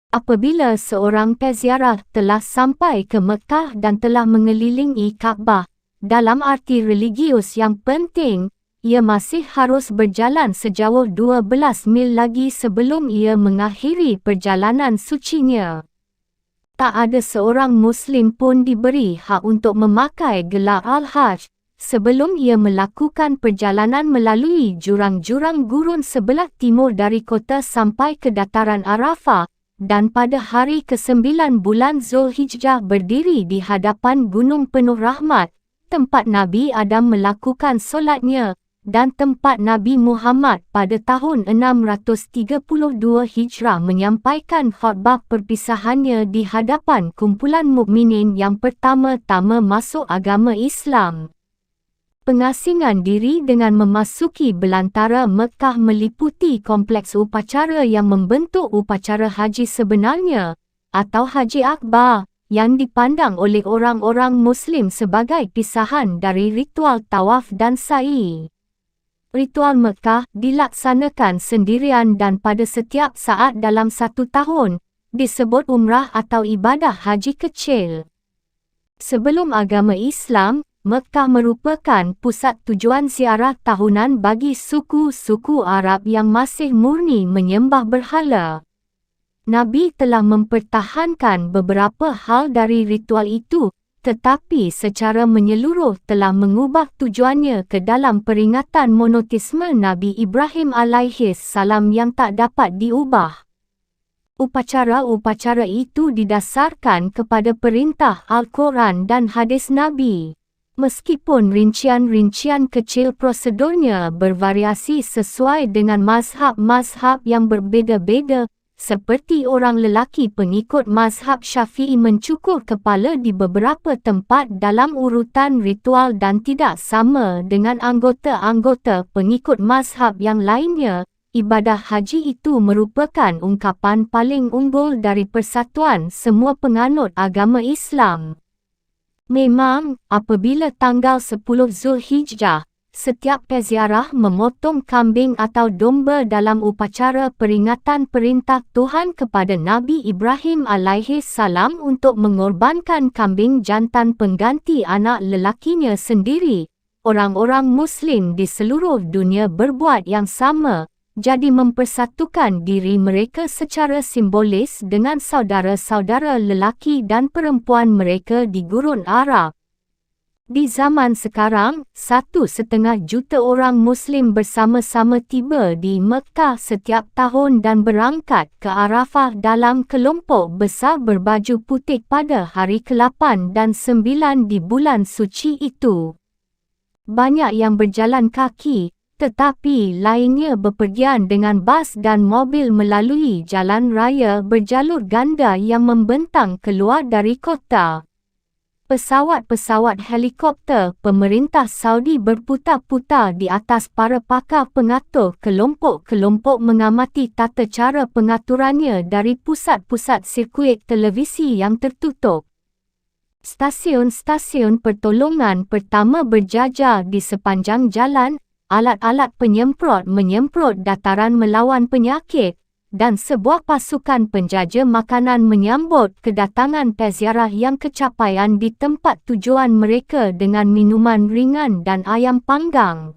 Apabila seorang peziarah telah sampai ke Mekah dan telah mengelilingi Kaabah, dalam arti religius yang penting, ia masih harus berjalan sejauh 12 mil lagi sebelum ia mengakhiri perjalanan sucinya. Tak ada seorang Muslim pun diberi hak untuk memakai gelar Al-Hajj sebelum ia melakukan perjalanan melalui jurang-jurang gurun sebelah timur dari kota sampai ke dataran Arafah, dan pada hari ke-9 bulan Zulhijjah berdiri di hadapan gunung penuh rahmat, tempat Nabi Adam melakukan solatnya, dan tempat Nabi Muhammad pada tahun 632 Hijrah menyampaikan khutbah perpisahannya di hadapan kumpulan mukminin yang pertama-tama masuk agama Islam. Pengasingan diri dengan memasuki belantara Mekah meliputi kompleks upacara yang membentuk upacara haji sebenarnya, atau Haji Akbar, yang dipandang oleh orang-orang Muslim sebagai pisahan dari ritual tawaf dan sa'i. Ritual Mekah dilaksanakan sendirian dan pada setiap saat dalam satu tahun, disebut umrah atau ibadah haji kecil. Sebelum agama Islam, Mekah merupakan pusat tujuan ziarah tahunan bagi suku-suku Arab yang masih murni menyembah berhala. Nabi telah mempertahankan beberapa hal dari ritual itu, tetapi secara menyeluruh telah mengubah tujuannya ke dalam peringatan monoteisme Nabi Ibrahim alaihi salam yang tak dapat diubah. Upacara-upacara itu didasarkan kepada perintah Al-Quran dan hadis Nabi. Meskipun rincian-rincian kecil prosedurnya bervariasi sesuai dengan mazhab-mazhab yang berbeza-beza, seperti orang lelaki pengikut mazhab Syafi'i mencukur kepala di beberapa tempat dalam urutan ritual dan tidak sama dengan anggota-anggota pengikut mazhab yang lainnya, ibadah haji itu merupakan ungkapan paling unggul dari persatuan semua penganut agama Islam. Memang, apabila tanggal 10 Zulhijjah, setiap peziarah memotong kambing atau domba dalam upacara peringatan perintah Tuhan kepada Nabi Ibrahim alaihi salam untuk mengorbankan kambing jantan pengganti anak lelakinya sendiri, orang-orang Muslim di seluruh dunia berbuat yang sama, jadi mempersatukan diri mereka secara simbolis dengan saudara-saudara lelaki dan perempuan mereka di gurun Arab. Di zaman sekarang, 1,5 juta orang Muslim bersama-sama tiba di Mekah setiap tahun dan berangkat ke Arafah dalam kelompok besar berbaju putih pada hari ke-8 dan 9 di bulan suci itu. Banyak yang berjalan kaki, tetapi lainnya bepergian dengan bas dan mobil melalui jalan raya berjalur ganda yang membentang keluar dari kota. Pesawat-pesawat helikopter pemerintah Saudi berputar-putar di atas para pakar pengatur kelompok-kelompok mengamati tata cara pengaturannya dari pusat-pusat sirkuit televisi yang tertutup. Stasiun-stasiun pertolongan pertama berjajar di sepanjang jalan, alat-alat penyemprot menyemprot dataran melawan penyakit, dan sebuah pasukan penjaja makanan menyambut kedatangan peziarah yang kecapaian di tempat tujuan mereka dengan minuman ringan dan ayam panggang.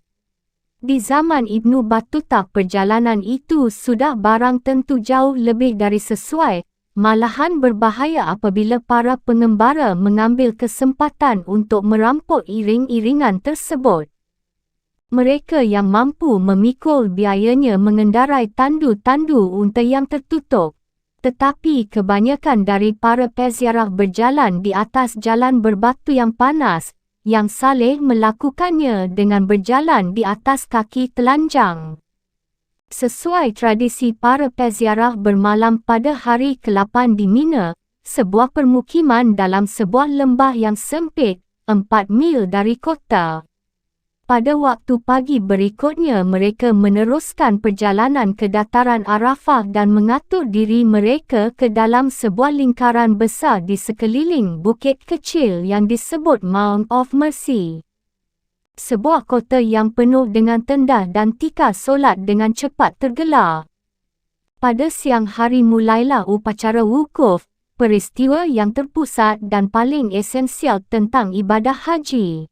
Di zaman Ibnu Battuta perjalanan itu sudah barang tentu jauh lebih dari sesuai, malahan berbahaya apabila para pengembara mengambil kesempatan untuk merampok iring-iringan tersebut. Mereka yang mampu memikul biayanya mengendarai tandu-tandu unta yang tertutup. Tetapi kebanyakan dari para peziarah berjalan di atas jalan berbatu yang panas, yang saleh melakukannya dengan berjalan di atas kaki telanjang. Sesuai tradisi para peziarah bermalam pada hari ke-8 di Mina, sebuah permukiman dalam sebuah lembah yang sempit, 4 mil dari kota. Pada waktu pagi berikutnya mereka meneruskan perjalanan ke dataran Arafah dan mengatur diri mereka ke dalam sebuah lingkaran besar di sekeliling bukit kecil yang disebut Mount of Mercy. Sebuah kota yang penuh dengan tenda dan tikar solat dengan cepat tergelar. Pada siang hari mulailah upacara wukuf, peristiwa yang terpusat dan paling esensial tentang ibadah haji.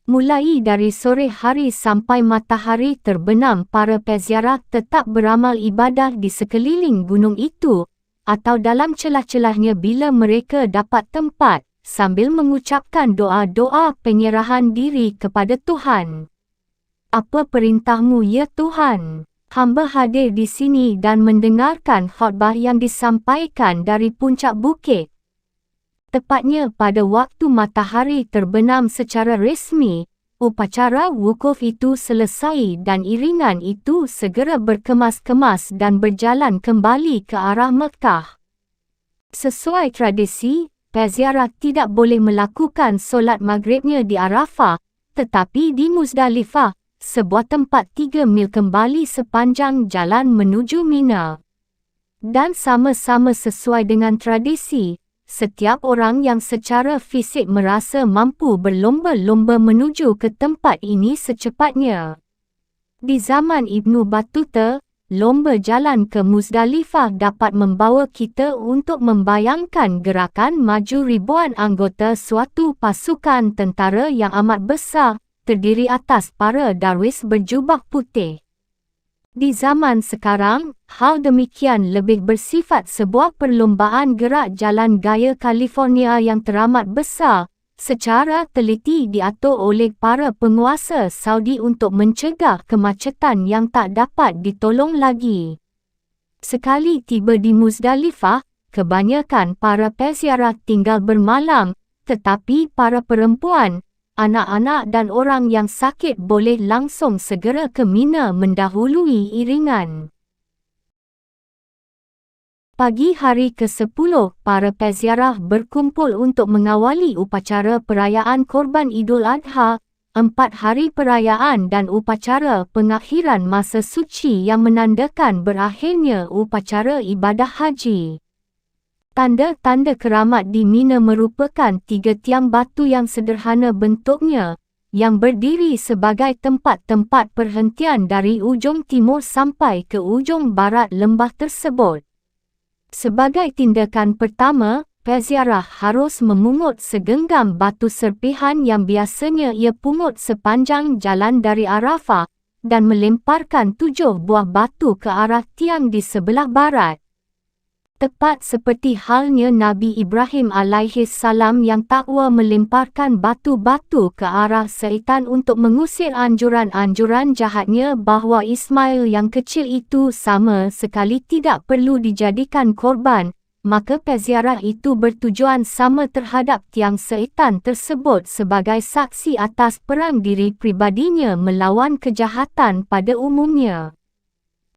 Mulai dari sore hari sampai matahari terbenam, para peziarah tetap beramal ibadah di sekeliling gunung itu atau dalam celah-celahnya bila mereka dapat tempat, sambil mengucapkan doa-doa penyerahan diri kepada Tuhan. Apa perintahmu ya Tuhan? Hamba hadir di sini dan mendengarkan khutbah yang disampaikan dari puncak bukit. Tepatnya pada waktu matahari terbenam secara resmi, upacara wukuf itu selesai dan iringan itu segera berkemas-kemas dan berjalan kembali ke arah Mekah. Sesuai tradisi, peziarah tidak boleh melakukan solat maghribnya di Arafah, tetapi di Muzdalifah, sebuah tempat 3 mil kembali sepanjang jalan menuju Mina. Dan sama-sama sesuai dengan tradisi, setiap orang yang secara fisik merasa mampu berlomba-lomba menuju ke tempat ini secepatnya. Di zaman Ibnu Battuta, lomba jalan ke Muzdalifah dapat membawa kita untuk membayangkan gerakan maju ribuan anggota suatu pasukan tentara yang amat besar, terdiri atas para darwis berjubah putih. Di zaman sekarang, hal demikian lebih bersifat sebuah perlombaan gerak jalan gaya California yang teramat besar, secara teliti diatur oleh para penguasa Saudi untuk mencegah kemacetan yang tak dapat ditolong lagi. Sekali tiba di Muzdalifah, kebanyakan para peziarah tinggal bermalam, tetapi para perempuan, anak-anak dan orang yang sakit boleh langsung segera ke Mina mendahului iringan. Pagi hari ke-10, para peziarah berkumpul untuk mengawali upacara perayaan Korban Idul Adha, 4 hari perayaan dan upacara pengakhiran masa suci yang menandakan berakhirnya upacara ibadah haji. Tanda-tanda keramat di Mina merupakan 3 tiang batu yang sederhana bentuknya, yang berdiri sebagai tempat-tempat perhentian dari ujung timur sampai ke ujung barat lembah tersebut. Sebagai tindakan pertama, peziarah harus memungut segenggam batu serpihan yang biasanya ia pungut sepanjang jalan dari Arafah, dan melemparkan 7 buah batu ke arah tiang di sebelah barat. Tepat seperti halnya Nabi Ibrahim alaihissalam yang takwa melemparkan batu-batu ke arah syaitan untuk mengusir anjuran-anjuran jahatnya bahawa Ismail yang kecil itu sama sekali tidak perlu dijadikan korban, maka peziarah itu bertujuan sama terhadap tiang syaitan tersebut sebagai saksi atas perang diri pribadinya melawan kejahatan pada umumnya.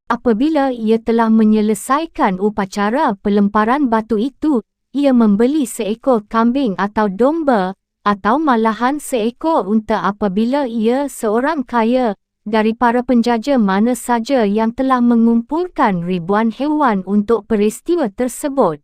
Apabila ia telah menyelesaikan upacara pelemparan batu itu, ia membeli seekor kambing atau domba, atau malahan seekor unta apabila ia seorang kaya, dari para penjaja mana saja yang telah mengumpulkan ribuan hewan untuk peristiwa tersebut.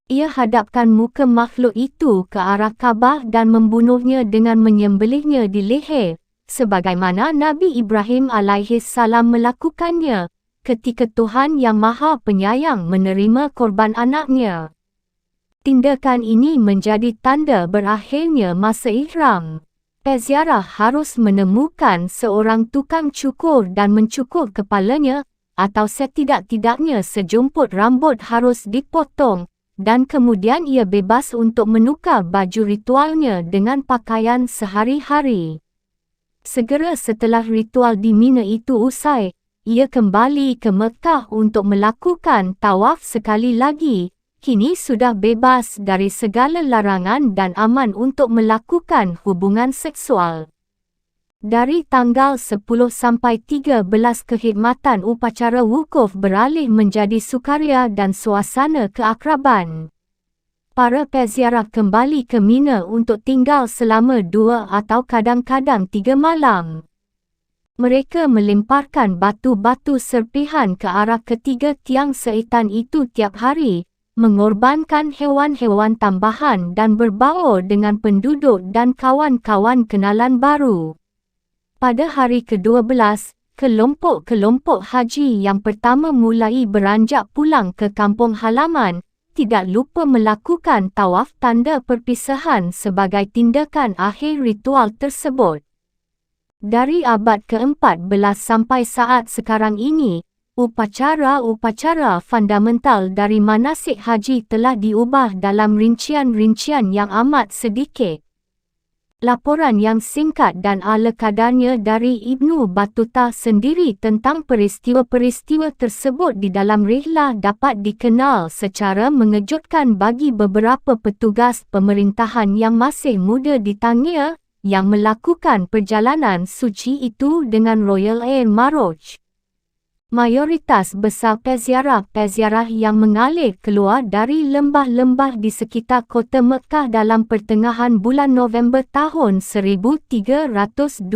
Ia hadapkan muka makhluk itu ke arah Kaabah dan membunuhnya dengan menyembelihnya di leher, sebagaimana Nabi Ibrahim alaihissalam melakukannya, ketika Tuhan Yang Maha Penyayang menerima korban anaknya. Tindakan ini menjadi tanda berakhirnya masa ihram. Peziarah harus menemukan seorang tukang cukur dan mencukur kepalanya, atau setidak-tidaknya sejumput rambut harus dipotong, dan kemudian ia bebas untuk menukar baju ritualnya dengan pakaian sehari-hari. Segera setelah ritual di Mina itu usai, ia kembali ke Mekah untuk melakukan tawaf sekali lagi. Kini sudah bebas dari segala larangan dan aman untuk melakukan hubungan seksual. Dari tanggal 10 sampai 13 kekhidmatan upacara wukuf beralih menjadi sukaria dan suasana keakraban. Para peziarah kembali ke Mina untuk tinggal selama 2 atau kadang-kadang 3 malam. Mereka melemparkan batu-batu serpihan ke arah ketiga tiang syaitan itu tiap hari, mengorbankan hewan-hewan tambahan dan berbaur dengan penduduk dan kawan-kawan kenalan baru. Pada hari ke-12, Kelompok-kelompok haji yang pertama mulai beranjak pulang ke kampung halaman, tidak lupa melakukan tawaf tanda perpisahan sebagai tindakan akhir ritual tersebut. Dari abad ke-14 sampai saat sekarang ini, upacara-upacara fundamental dari manasik haji telah diubah dalam rincian-rincian yang amat sedikit. Laporan yang singkat dan ala kadarnya dari Ibnu Battuta sendiri tentang peristiwa-peristiwa tersebut di dalam rihlah dapat dikenal secara mengejutkan bagi beberapa petugas pemerintahan yang masih muda di Tangier, yang melakukan perjalanan suci itu dengan Royal Air Maroc. Mayoritas besar peziarah-peziarah yang mengalir keluar dari lembah-lembah di sekitar kota Mekah dalam pertengahan bulan November tahun 1326,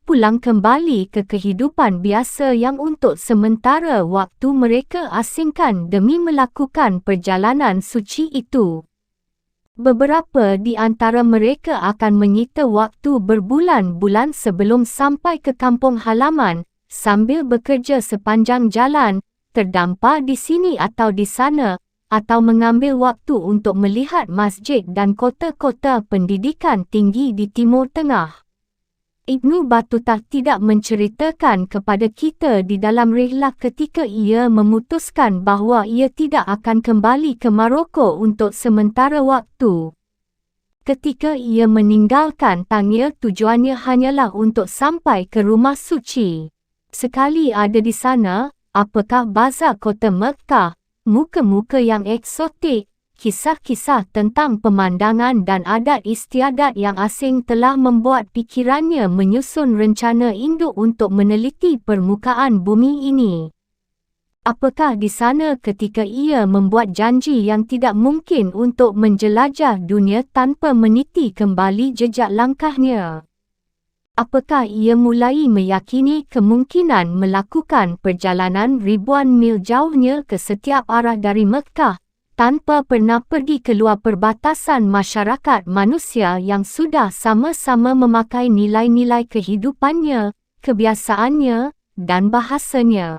pulang kembali ke kehidupan biasa yang untuk sementara waktu mereka asingkan demi melakukan perjalanan suci itu. Beberapa di antara mereka akan menyita waktu berbulan-bulan sebelum sampai ke kampung halaman, sambil bekerja sepanjang jalan, terdampar di sini atau di sana, atau mengambil waktu untuk melihat masjid dan kota-kota pendidikan tinggi di Timur Tengah. Ibnu Battuta tidak menceritakan kepada kita di dalam rihlah ketika ia memutuskan bahawa ia tidak akan kembali ke Maroko untuk sementara waktu. Ketika ia meninggalkan Tangier, tujuannya hanyalah untuk sampai ke rumah suci. Sekali ada di sana, apakah bazar kota Mekah, muka-muka yang eksotik, kisah-kisah tentang pemandangan dan adat istiadat yang asing telah membuat fikirannya menyusun rencana induk untuk meneliti permukaan bumi ini. Apakah di sana ketika ia membuat janji yang tidak mungkin untuk menjelajah dunia tanpa meniti kembali jejak langkahnya? Apakah ia mulai meyakini kemungkinan melakukan perjalanan ribuan mil jauhnya ke setiap arah dari Mekah, tanpa pernah pergi keluar perbatasan masyarakat manusia yang sudah sama-sama memakai nilai-nilai kehidupannya, kebiasaannya, dan bahasanya?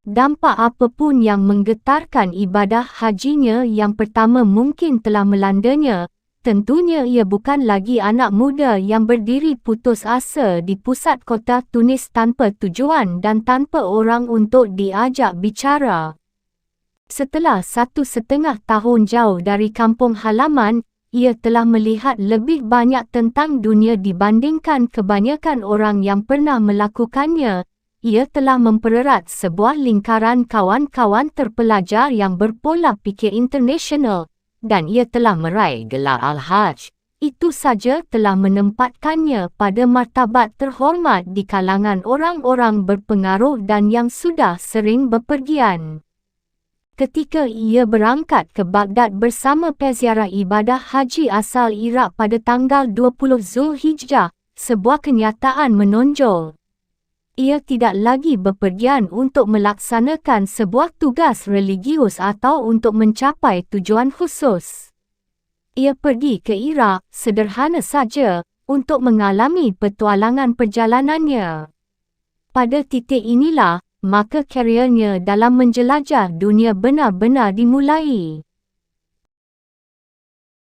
Dampak apapun yang menggetarkan ibadah hajinya yang pertama mungkin telah melandanya. Tentunya ia bukan lagi anak muda yang berdiri putus asa di pusat kota Tunis tanpa tujuan dan tanpa orang untuk diajak bicara. Setelah 1,5 tahun jauh dari kampung halaman, ia telah melihat lebih banyak tentang dunia dibandingkan kebanyakan orang yang pernah melakukannya. Ia telah mempererat sebuah lingkaran kawan-kawan terpelajar yang berpola pikir internasional, dan ia telah meraih gelar Al-Hajj. Itu saja telah menempatkannya pada martabat terhormat di kalangan orang-orang berpengaruh dan yang sudah sering bepergian. Ketika ia berangkat ke Baghdad bersama peziarah ibadah haji asal Iraq pada tanggal 20 Zulhijjah, sebuah kenyataan menonjol. Ia tidak lagi bepergian untuk melaksanakan sebuah tugas religius atau untuk mencapai tujuan khusus. Ia pergi ke Iraq sederhana saja untuk mengalami petualangan perjalanannya. Pada titik inilah, maka kariernya dalam menjelajah dunia benar-benar dimulai.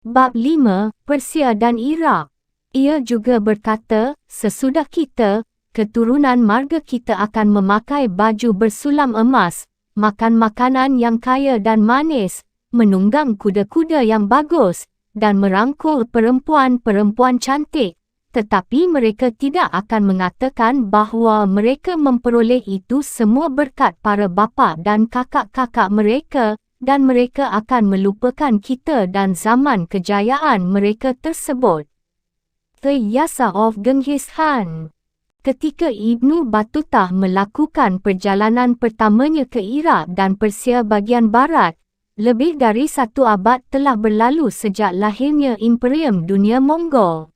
Bab 5, Persia dan Iraq. Ia juga berkata, sesudah kita, keturunan marga kita akan memakai baju bersulam emas, makan makanan yang kaya dan manis, menunggang kuda-kuda yang bagus, dan merangkul perempuan-perempuan cantik. Tetapi mereka tidak akan mengatakan bahawa mereka memperoleh itu semua berkat para bapa dan kakak-kakak mereka, dan mereka akan melupakan kita dan zaman kejayaan mereka tersebut. The Yasa of Genghis Khan. Ketika Ibnu Battuta melakukan perjalanan pertamanya ke Iraq dan Persia bagian barat, lebih dari 1 abad telah berlalu sejak lahirnya Imperium Dunia Mongol.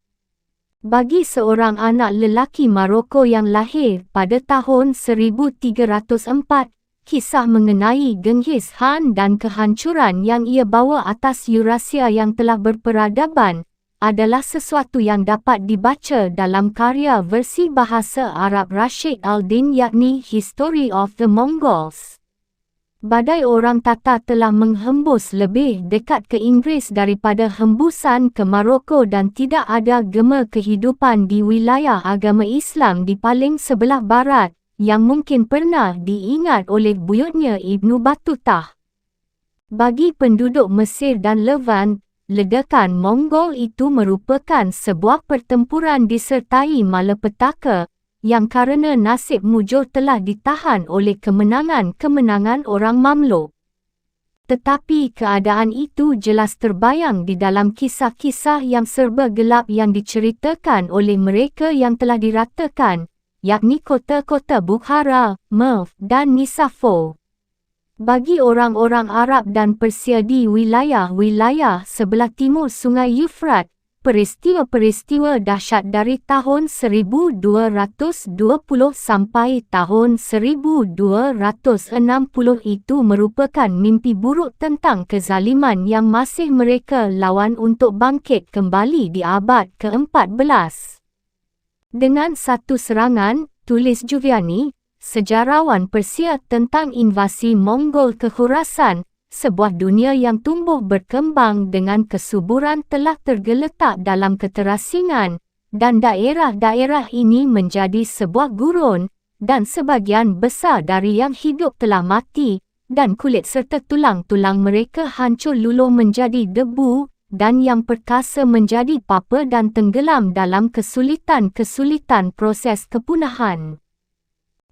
Bagi seorang anak lelaki Maroko yang lahir pada tahun 1304, kisah mengenai Genghis Khan dan kehancuran yang ia bawa atas Eurasia yang telah berperadaban, adalah sesuatu yang dapat dibaca dalam karya versi bahasa Arab Rashid Al-Din yakni History of the Mongols. Badai orang Tatar telah menghembus lebih dekat ke Inggeris daripada hembusan ke Maroko dan tidak ada gema kehidupan di wilayah agama Islam di paling sebelah barat yang mungkin pernah diingat oleh buyutnya Ibnu Battutah. Bagi penduduk Mesir dan Levant, ledakan Mongol itu merupakan sebuah pertempuran disertai malapetaka yang kerana nasib mujur telah ditahan oleh kemenangan-kemenangan orang Mamluk. Tetapi keadaan itu jelas terbayang di dalam kisah-kisah yang serba gelap yang diceritakan oleh mereka yang telah diratakan, yakni kota-kota Bukhara, Merv dan Nisapur. Bagi orang-orang Arab dan Persia di wilayah-wilayah sebelah timur Sungai Eufrat, peristiwa-peristiwa dahsyat dari tahun 1220 sampai tahun 1260 itu merupakan mimpi buruk tentang kezaliman yang masih mereka lawan untuk bangkit kembali di abad ke-14. Dengan satu serangan, tulis Juviani, sejarawan Persia tentang invasi Mongol ke Khurasan, sebuah dunia yang tumbuh berkembang dengan kesuburan telah tergeletak dalam keterasingan, dan daerah-daerah ini menjadi sebuah gurun, dan sebagian besar dari yang hidup telah mati, dan kulit serta tulang-tulang mereka hancur luluh menjadi debu, dan yang perkasa menjadi papa dan tenggelam dalam kesulitan-kesulitan proses kepunahan.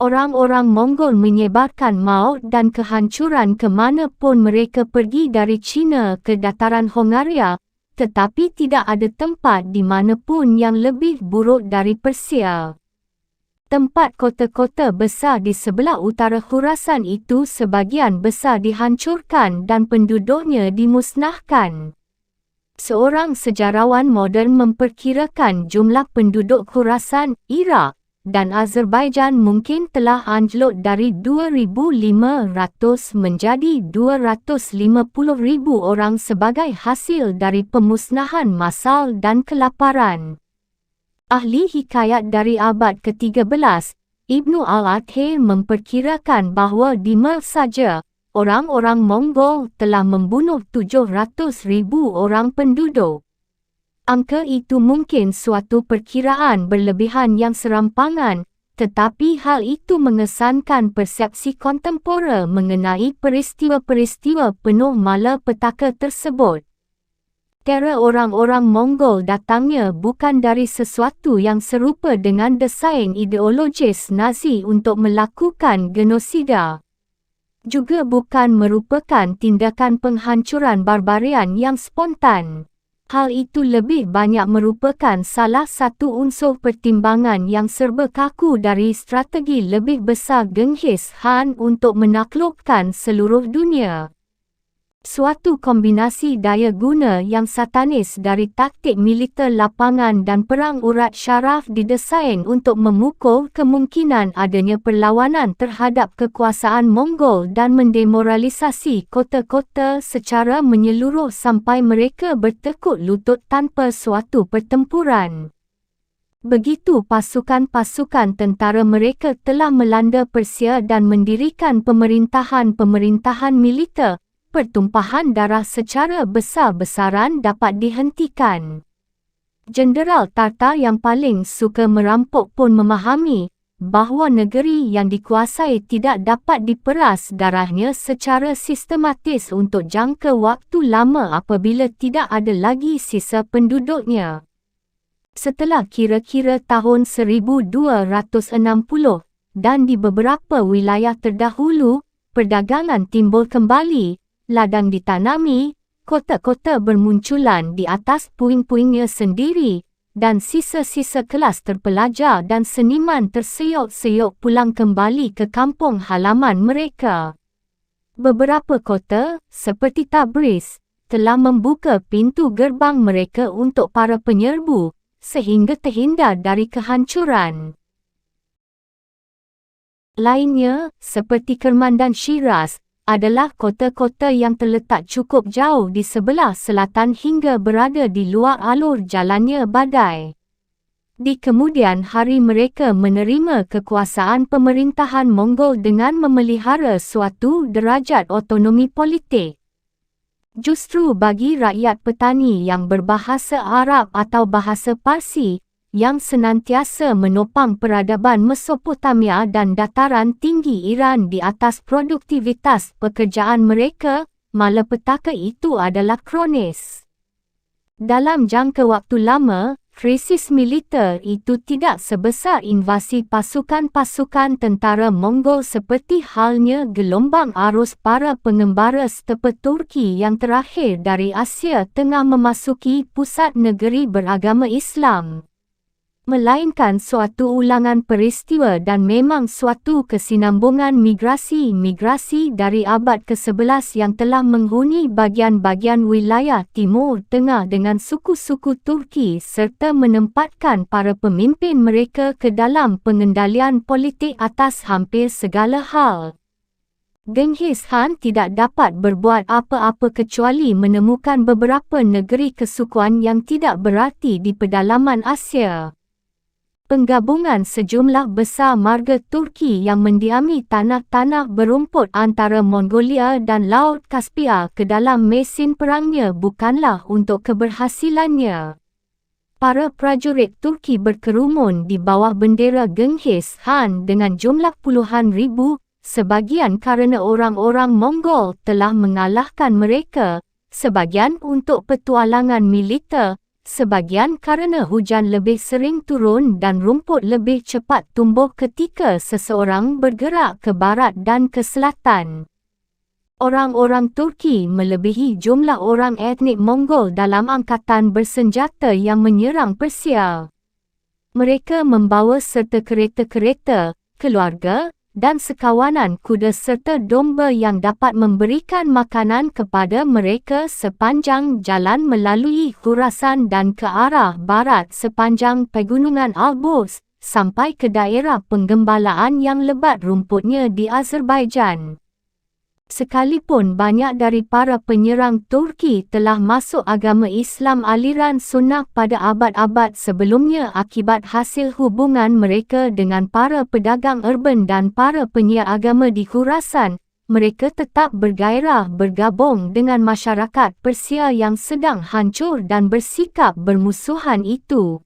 Orang-orang Mongol menyebarkan maut dan kehancuran ke mana pun mereka pergi dari China ke dataran Hongaria, tetapi tidak ada tempat di mana pun yang lebih buruk dari Persia. Tempat kota-kota besar di sebelah utara Khurasan itu sebagian besar dihancurkan dan penduduknya dimusnahkan. Seorang sejarawan moden memperkirakan jumlah penduduk Khurasan, Iraq dan Azerbaijan mungkin telah anjlok dari 2,500 menjadi 250,000 orang sebagai hasil dari pemusnahan massal dan kelaparan. Ahli hikayat dari abad ke-13, Ibnu al-Athir memperkirakan bahawa di Merv saja, orang-orang Mongol telah membunuh 700,000 orang penduduk. Angka itu mungkin suatu perkiraan berlebihan yang serampangan, tetapi hal itu mengesankan persepsi kontemporer mengenai peristiwa-peristiwa penuh malapetaka tersebut. Teror orang-orang Mongol datangnya bukan dari sesuatu yang serupa dengan desain ideologis Nazi untuk melakukan genosida. Juga bukan merupakan tindakan penghancuran barbarian yang spontan. Hal itu lebih banyak merupakan salah satu unsur pertimbangan yang serba kaku dari strategi lebih besar Genghis Khan untuk menaklukkan seluruh dunia. Suatu kombinasi daya guna yang satanis dari taktik militer lapangan dan perang urat syaraf didesain untuk memukul kemungkinan adanya perlawanan terhadap kekuasaan Mongol dan mendemoralisasi kota-kota secara menyeluruh sampai mereka bertekuk lutut tanpa suatu pertempuran. Begitu pasukan-pasukan tentara mereka telah melanda Persia dan mendirikan pemerintahan-pemerintahan militer, pertumpahan darah secara besar-besaran dapat dihentikan. Jenderal Tartar yang paling suka merampok pun memahami bahawa negeri yang dikuasai tidak dapat diperas darahnya secara sistematis untuk jangka waktu lama apabila tidak ada lagi sisa penduduknya. Setelah kira-kira tahun 1260 dan di beberapa wilayah terdahulu, perdagangan timbul kembali, ladang ditanami, kota-kota bermunculan di atas puing-puingnya sendiri, dan sisa-sisa kelas terpelajar dan seniman terseok-seok pulang kembali ke kampung halaman mereka. Beberapa kota, seperti Tabriz, telah membuka pintu gerbang mereka untuk para penyerbu, sehingga terhindar dari kehancuran. Lainnya, seperti Kerman dan Shiraz, adalah kota-kota yang terletak cukup jauh di sebelah selatan hingga berada di luar alur jalannya badai. Di kemudian hari mereka menerima kekuasaan pemerintahan Mongol dengan memelihara suatu derajat otonomi politik. Justru bagi rakyat petani yang berbahasa Arab atau bahasa Parsi, yang senantiasa menopang peradaban Mesopotamia dan dataran tinggi Iran di atas produktivitas pekerjaan mereka, malapetaka itu adalah kronis. Dalam jangka waktu lama, krisis militer itu tidak sebesar invasi pasukan-pasukan tentara Mongol seperti halnya gelombang arus para pengembara stepa Turki yang terakhir dari Asia Tengah memasuki pusat negeri beragama Islam. Melainkan suatu ulangan peristiwa dan memang suatu kesinambungan migrasi dari abad ke-11 yang telah menghuni bagian-bagian wilayah Timur Tengah dengan suku-suku Turki serta menempatkan para pemimpin mereka ke dalam pengendalian politik atas hampir segala hal. Genghis Khan tidak dapat berbuat apa-apa kecuali menemukan beberapa negeri kesukuan yang tidak berarti di pedalaman Asia. Penggabungan sejumlah besar marga Turki yang mendiami tanah-tanah berumput antara Mongolia dan Laut Kaspia ke dalam mesin perangnya bukanlah untuk keberhasilannya. Para prajurit Turki berkerumun di bawah bendera Genghis Khan dengan jumlah puluhan ribu, sebagian kerana orang-orang Mongol telah mengalahkan mereka, sebagian untuk petualangan militer, sebagian kerana hujan lebih sering turun dan rumput lebih cepat tumbuh ketika seseorang bergerak ke barat dan ke selatan. Orang-orang Turki melebihi jumlah orang etnik Mongol dalam angkatan bersenjata yang menyerang Persia. Mereka membawa serta kereta-kereta, keluarga, dan sekawanan kuda serta domba yang dapat memberikan makanan kepada mereka sepanjang jalan melalui Khurasan dan ke arah barat sepanjang pegunungan Alborz, sampai ke daerah penggembalaan yang lebat rumputnya di Azerbaijan. Sekalipun banyak dari para penyerang Turki telah masuk agama Islam aliran Sunnah pada abad-abad sebelumnya akibat hasil hubungan mereka dengan para pedagang urban dan para penyiar agama di Khurasan, mereka tetap bergairah bergabung dengan masyarakat Persia yang sedang hancur dan bersikap bermusuhan itu.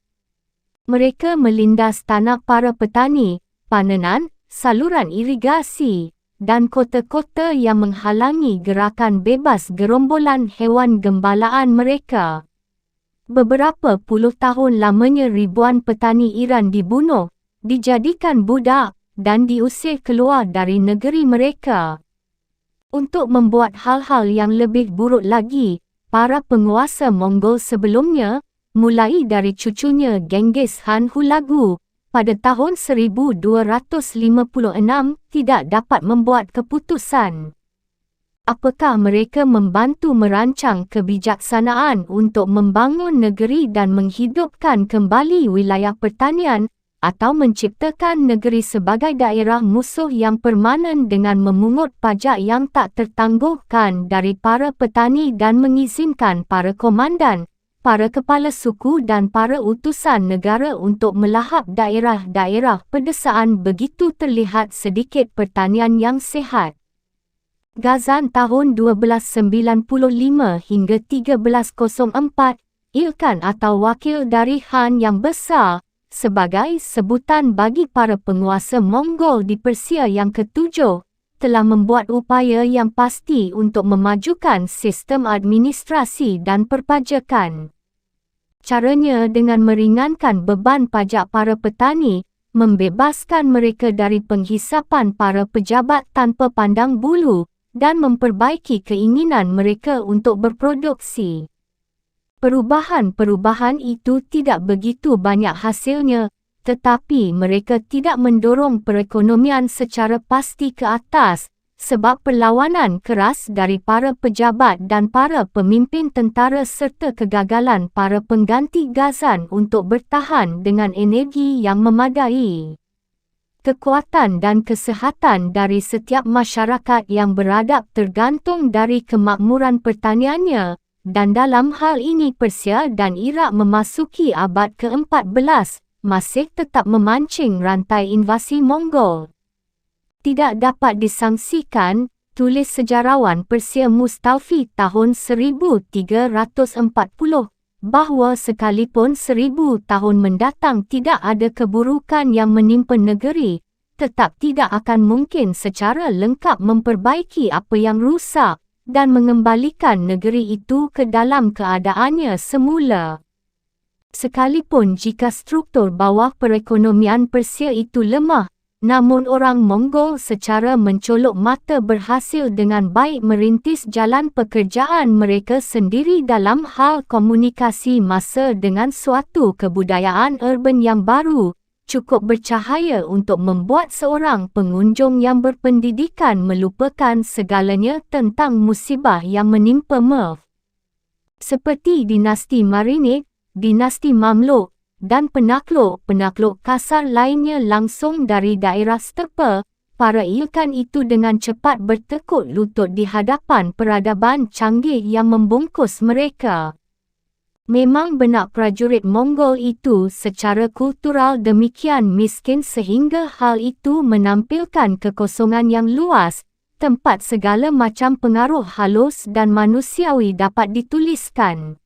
Mereka melindas tanah para petani, panenan, saluran irigasi, dan kota-kota yang menghalangi gerakan bebas gerombolan hewan gembalaan mereka. Beberapa puluh tahun lamanya ribuan petani Iran dibunuh, dijadikan budak, dan diusir keluar dari negeri mereka. Untuk membuat hal-hal yang lebih buruk lagi, para penguasa Mongol sebelumnya, mulai dari cucunya Genghis Khan Hulagu, pada tahun 1256 tidak dapat membuat keputusan. Apakah mereka membantu merancang kebijaksanaan untuk membangun negeri dan menghidupkan kembali wilayah pertanian, atau menciptakan negeri sebagai daerah musuh yang permanen dengan memungut pajak yang tak tertangguhkan dari para petani dan mengizinkan para komandan, para kepala suku dan para utusan negara untuk melahap daerah-daerah pedesaan begitu terlihat sedikit pertanian yang sihat. Ghazan tahun 1295 hingga 1304, Ilkhan atau wakil dari Khan yang besar, sebagai sebutan bagi para penguasa Mongol di Persia yang ketujuh, telah membuat upaya yang pasti untuk memajukan sistem administrasi dan perpajakan. Caranya dengan meringankan beban pajak para petani, membebaskan mereka dari penghisapan para pejabat tanpa pandang bulu, dan memperbaiki keinginan mereka untuk berproduksi. Perubahan-perubahan itu tidak begitu banyak hasilnya, tetapi mereka tidak mendorong perekonomian secara pasti ke atas, sebab perlawanan keras dari para pejabat dan para pemimpin tentara serta kegagalan para pengganti Ghazan untuk bertahan dengan energi yang memadai. kekuatan dan kesihatan dari setiap masyarakat yang beradab tergantung dari kemakmuran pertaniannya, dan dalam hal ini Persia dan Iraq memasuki abad ke-14, masih tetap memancing rantai invasi Mongol. Tidak dapat disangsikan, tulis sejarawan Persia Mustawfi tahun 1340, bahawa sekalipun 1000 tahun mendatang tidak ada keburukan yang menimpa negeri, tetap tidak akan mungkin secara lengkap memperbaiki apa yang rusak dan mengembalikan negeri itu ke dalam keadaannya semula. Sekalipun jika struktur bawah perekonomian Persia itu lemah, namun orang Mongol secara mencolok mata berhasil dengan baik merintis jalan pekerjaan mereka sendiri dalam hal komunikasi massa dengan suatu kebudayaan urban yang baru, cukup bercahaya untuk membuat seorang pengunjung yang berpendidikan melupakan segalanya tentang musibah yang menimpa Merv. Seperti dinasti Marinid, dinasti Mamluk, dan penakluk-penakluk kasar lainnya langsung dari daerah stepa, para ilkan itu dengan cepat bertekuk lutut di hadapan peradaban canggih yang membungkus mereka. Memang benar prajurit Mongol itu secara kultural demikian miskin sehingga hal itu menampilkan kekosongan yang luas, tempat segala macam pengaruh halus dan manusiawi dapat dituliskan.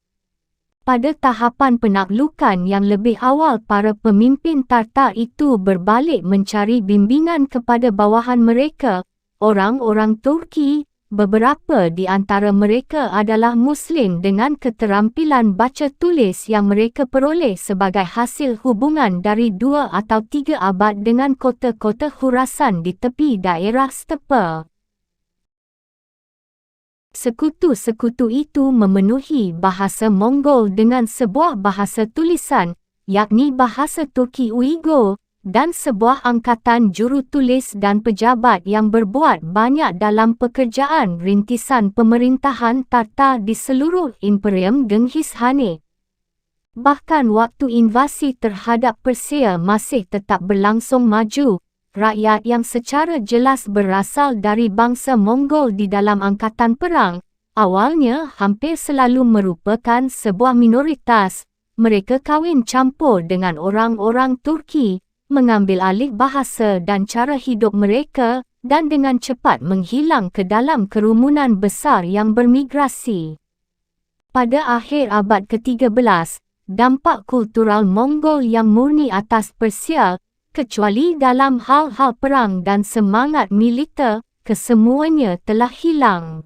Pada tahapan penaklukan yang lebih awal, para pemimpin Tartar itu berbalik mencari bimbingan kepada bawahan mereka, orang-orang Turki. Beberapa di antara mereka adalah Muslim dengan keterampilan baca tulis yang mereka peroleh sebagai hasil hubungan dari 2 atau 3 abad dengan kota-kota Khurasan di tepi daerah stepa. Sekutu-sekutu itu memenuhi bahasa Mongol dengan sebuah bahasa tulisan, yakni bahasa Turki Uighur, dan sebuah angkatan jurutulis dan pejabat yang berbuat banyak dalam pekerjaan rintisan pemerintahan Tartar di seluruh Imperium Genghis Khan. Bahkan waktu invasi terhadap Persia masih tetap berlangsung maju, rakyat yang secara jelas berasal dari bangsa Mongol di dalam angkatan perang, awalnya hampir selalu merupakan sebuah minoritas. Mereka kawin campur dengan orang-orang Turki, mengambil alih bahasa dan cara hidup mereka, dan dengan cepat menghilang ke dalam kerumunan besar yang bermigrasi. Pada akhir abad ke-13, dampak kultural Mongol yang murni atas Persia, kecuali dalam hal-hal perang dan semangat militer, kesemuanya telah hilang.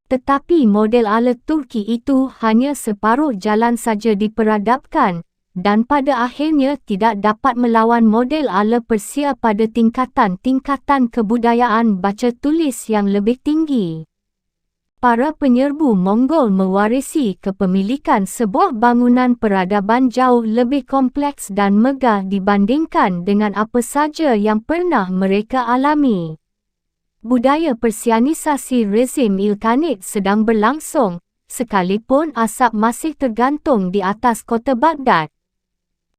Tetapi model ala Turki itu hanya separuh jalan saja diperadabkan, dan pada akhirnya tidak dapat melawan model ala Persia pada tingkatan-tingkatan kebudayaan baca tulis yang lebih tinggi. Para penyerbu Mongol mewarisi kepemilikan sebuah bangunan peradaban jauh lebih kompleks dan megah dibandingkan dengan apa saja yang pernah mereka alami. Budaya persianisasi rezim Ilkhanid sedang berlangsung, sekalipun asap masih tergantung di atas kota Baghdad.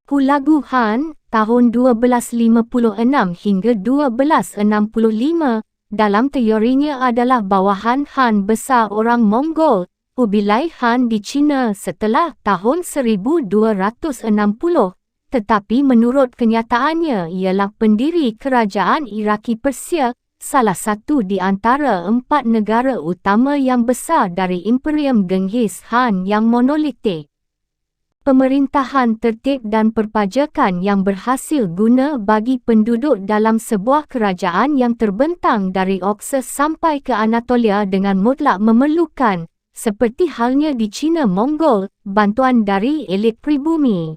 Hulagu Khan, tahun 1256 hingga 1265, dalam teorinya adalah bawahan Khan besar orang Mongol, Kubilai Khan di China setelah tahun 1260, tetapi menurut kenyataannya ialah pendiri kerajaan Iraki Persia, salah satu di antara 4 negara utama yang besar dari Imperium Genghis Khan yang monolitik. Pemerintahan tertib dan perpajakan yang berhasil guna bagi penduduk dalam sebuah kerajaan yang terbentang dari Oxus sampai ke Anatolia dengan mutlak memerlukan, seperti halnya di China Mongol, bantuan dari elit pribumi.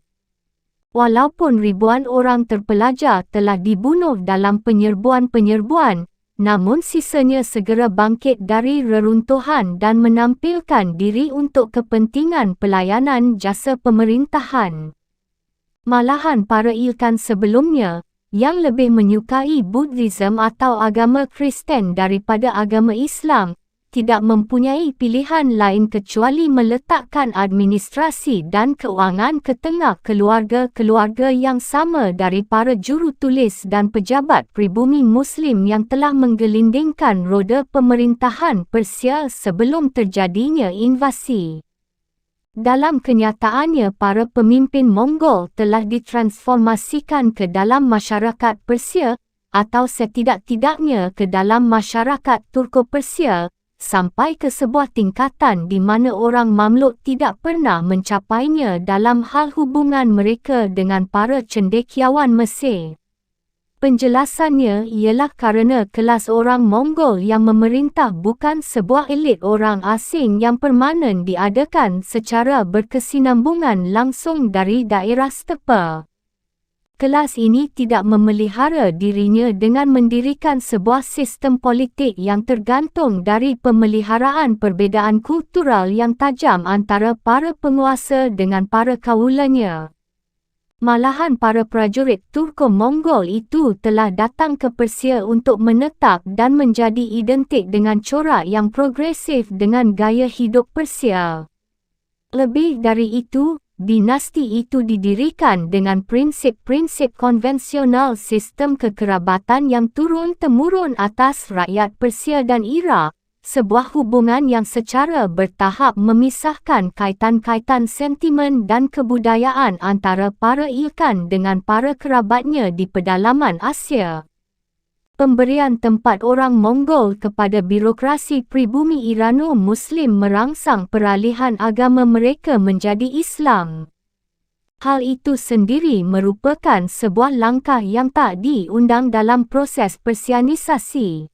Walaupun ribuan orang terpelajar telah dibunuh dalam penyerbuan-penyerbuan, namun sisanya segera bangkit dari reruntuhan dan menampilkan diri untuk kepentingan pelayanan jasa pemerintahan. Malahan para ilkan sebelumnya, yang lebih menyukai Buddhism atau agama Kristen daripada agama Islam, tidak mempunyai pilihan lain kecuali meletakkan administrasi dan keuangan ke tengah keluarga-keluarga yang sama dari para jurutulis dan pejabat pribumi Muslim yang telah menggelindingkan roda pemerintahan Persia sebelum terjadinya invasi. Dalam kenyataannya, para pemimpin Mongol telah ditransformasikan ke dalam masyarakat Persia atau setidak-tidaknya ke dalam masyarakat Turko-Persia, sampai ke sebuah tingkatan di mana orang Mamluk tidak pernah mencapainya dalam hal hubungan mereka dengan para cendekiawan Mesir. Penjelasannya ialah kerana kelas orang Mongol yang memerintah bukan sebuah elit orang asing yang permanen diadakan secara berkesinambungan langsung dari daerah stepa. Kelas ini tidak memelihara dirinya dengan mendirikan sebuah sistem politik yang tergantung dari pemeliharaan perbezaan kultural yang tajam antara para penguasa dengan para kaulanya. Malahan para prajurit Turko-Mongol itu telah datang ke Persia untuk menetap dan menjadi identik dengan corak yang progresif dengan gaya hidup Persia. Lebih dari itu, dinasti itu didirikan dengan prinsip-prinsip konvensional sistem kekerabatan yang turun-temurun atas rakyat Persia dan Iraq, sebuah hubungan yang secara bertahap memisahkan kaitan-kaitan sentimen dan kebudayaan antara para ilkan dengan para kerabatnya di pedalaman Asia. Pemberian tempat orang Mongol kepada birokrasi pribumi Irano-Muslim merangsang peralihan agama mereka menjadi Islam. Hal itu sendiri merupakan sebuah langkah yang tak diundang dalam proses persianisasi.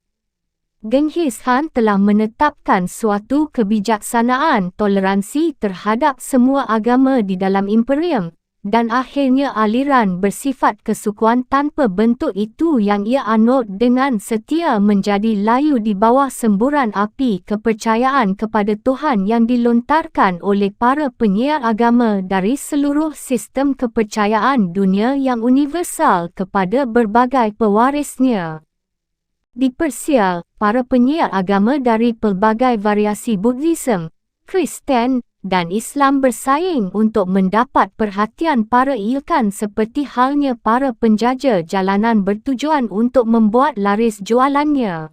Genghis Khan telah menetapkan suatu kebijaksanaan toleransi terhadap semua agama di dalam imperium, dan akhirnya aliran bersifat kesukuan tanpa bentuk itu yang ia anut dengan setia menjadi layu di bawah semburan api kepercayaan kepada Tuhan yang dilontarkan oleh para penyiar agama dari seluruh sistem kepercayaan dunia yang universal kepada berbagai pewarisnya. Di Persia, para penyiar agama dari pelbagai variasi Buddhism, Kristen, dan Islam bersaing untuk mendapat perhatian para ilkan seperti halnya para penjajah jalanan bertujuan untuk membuat laris jualannya.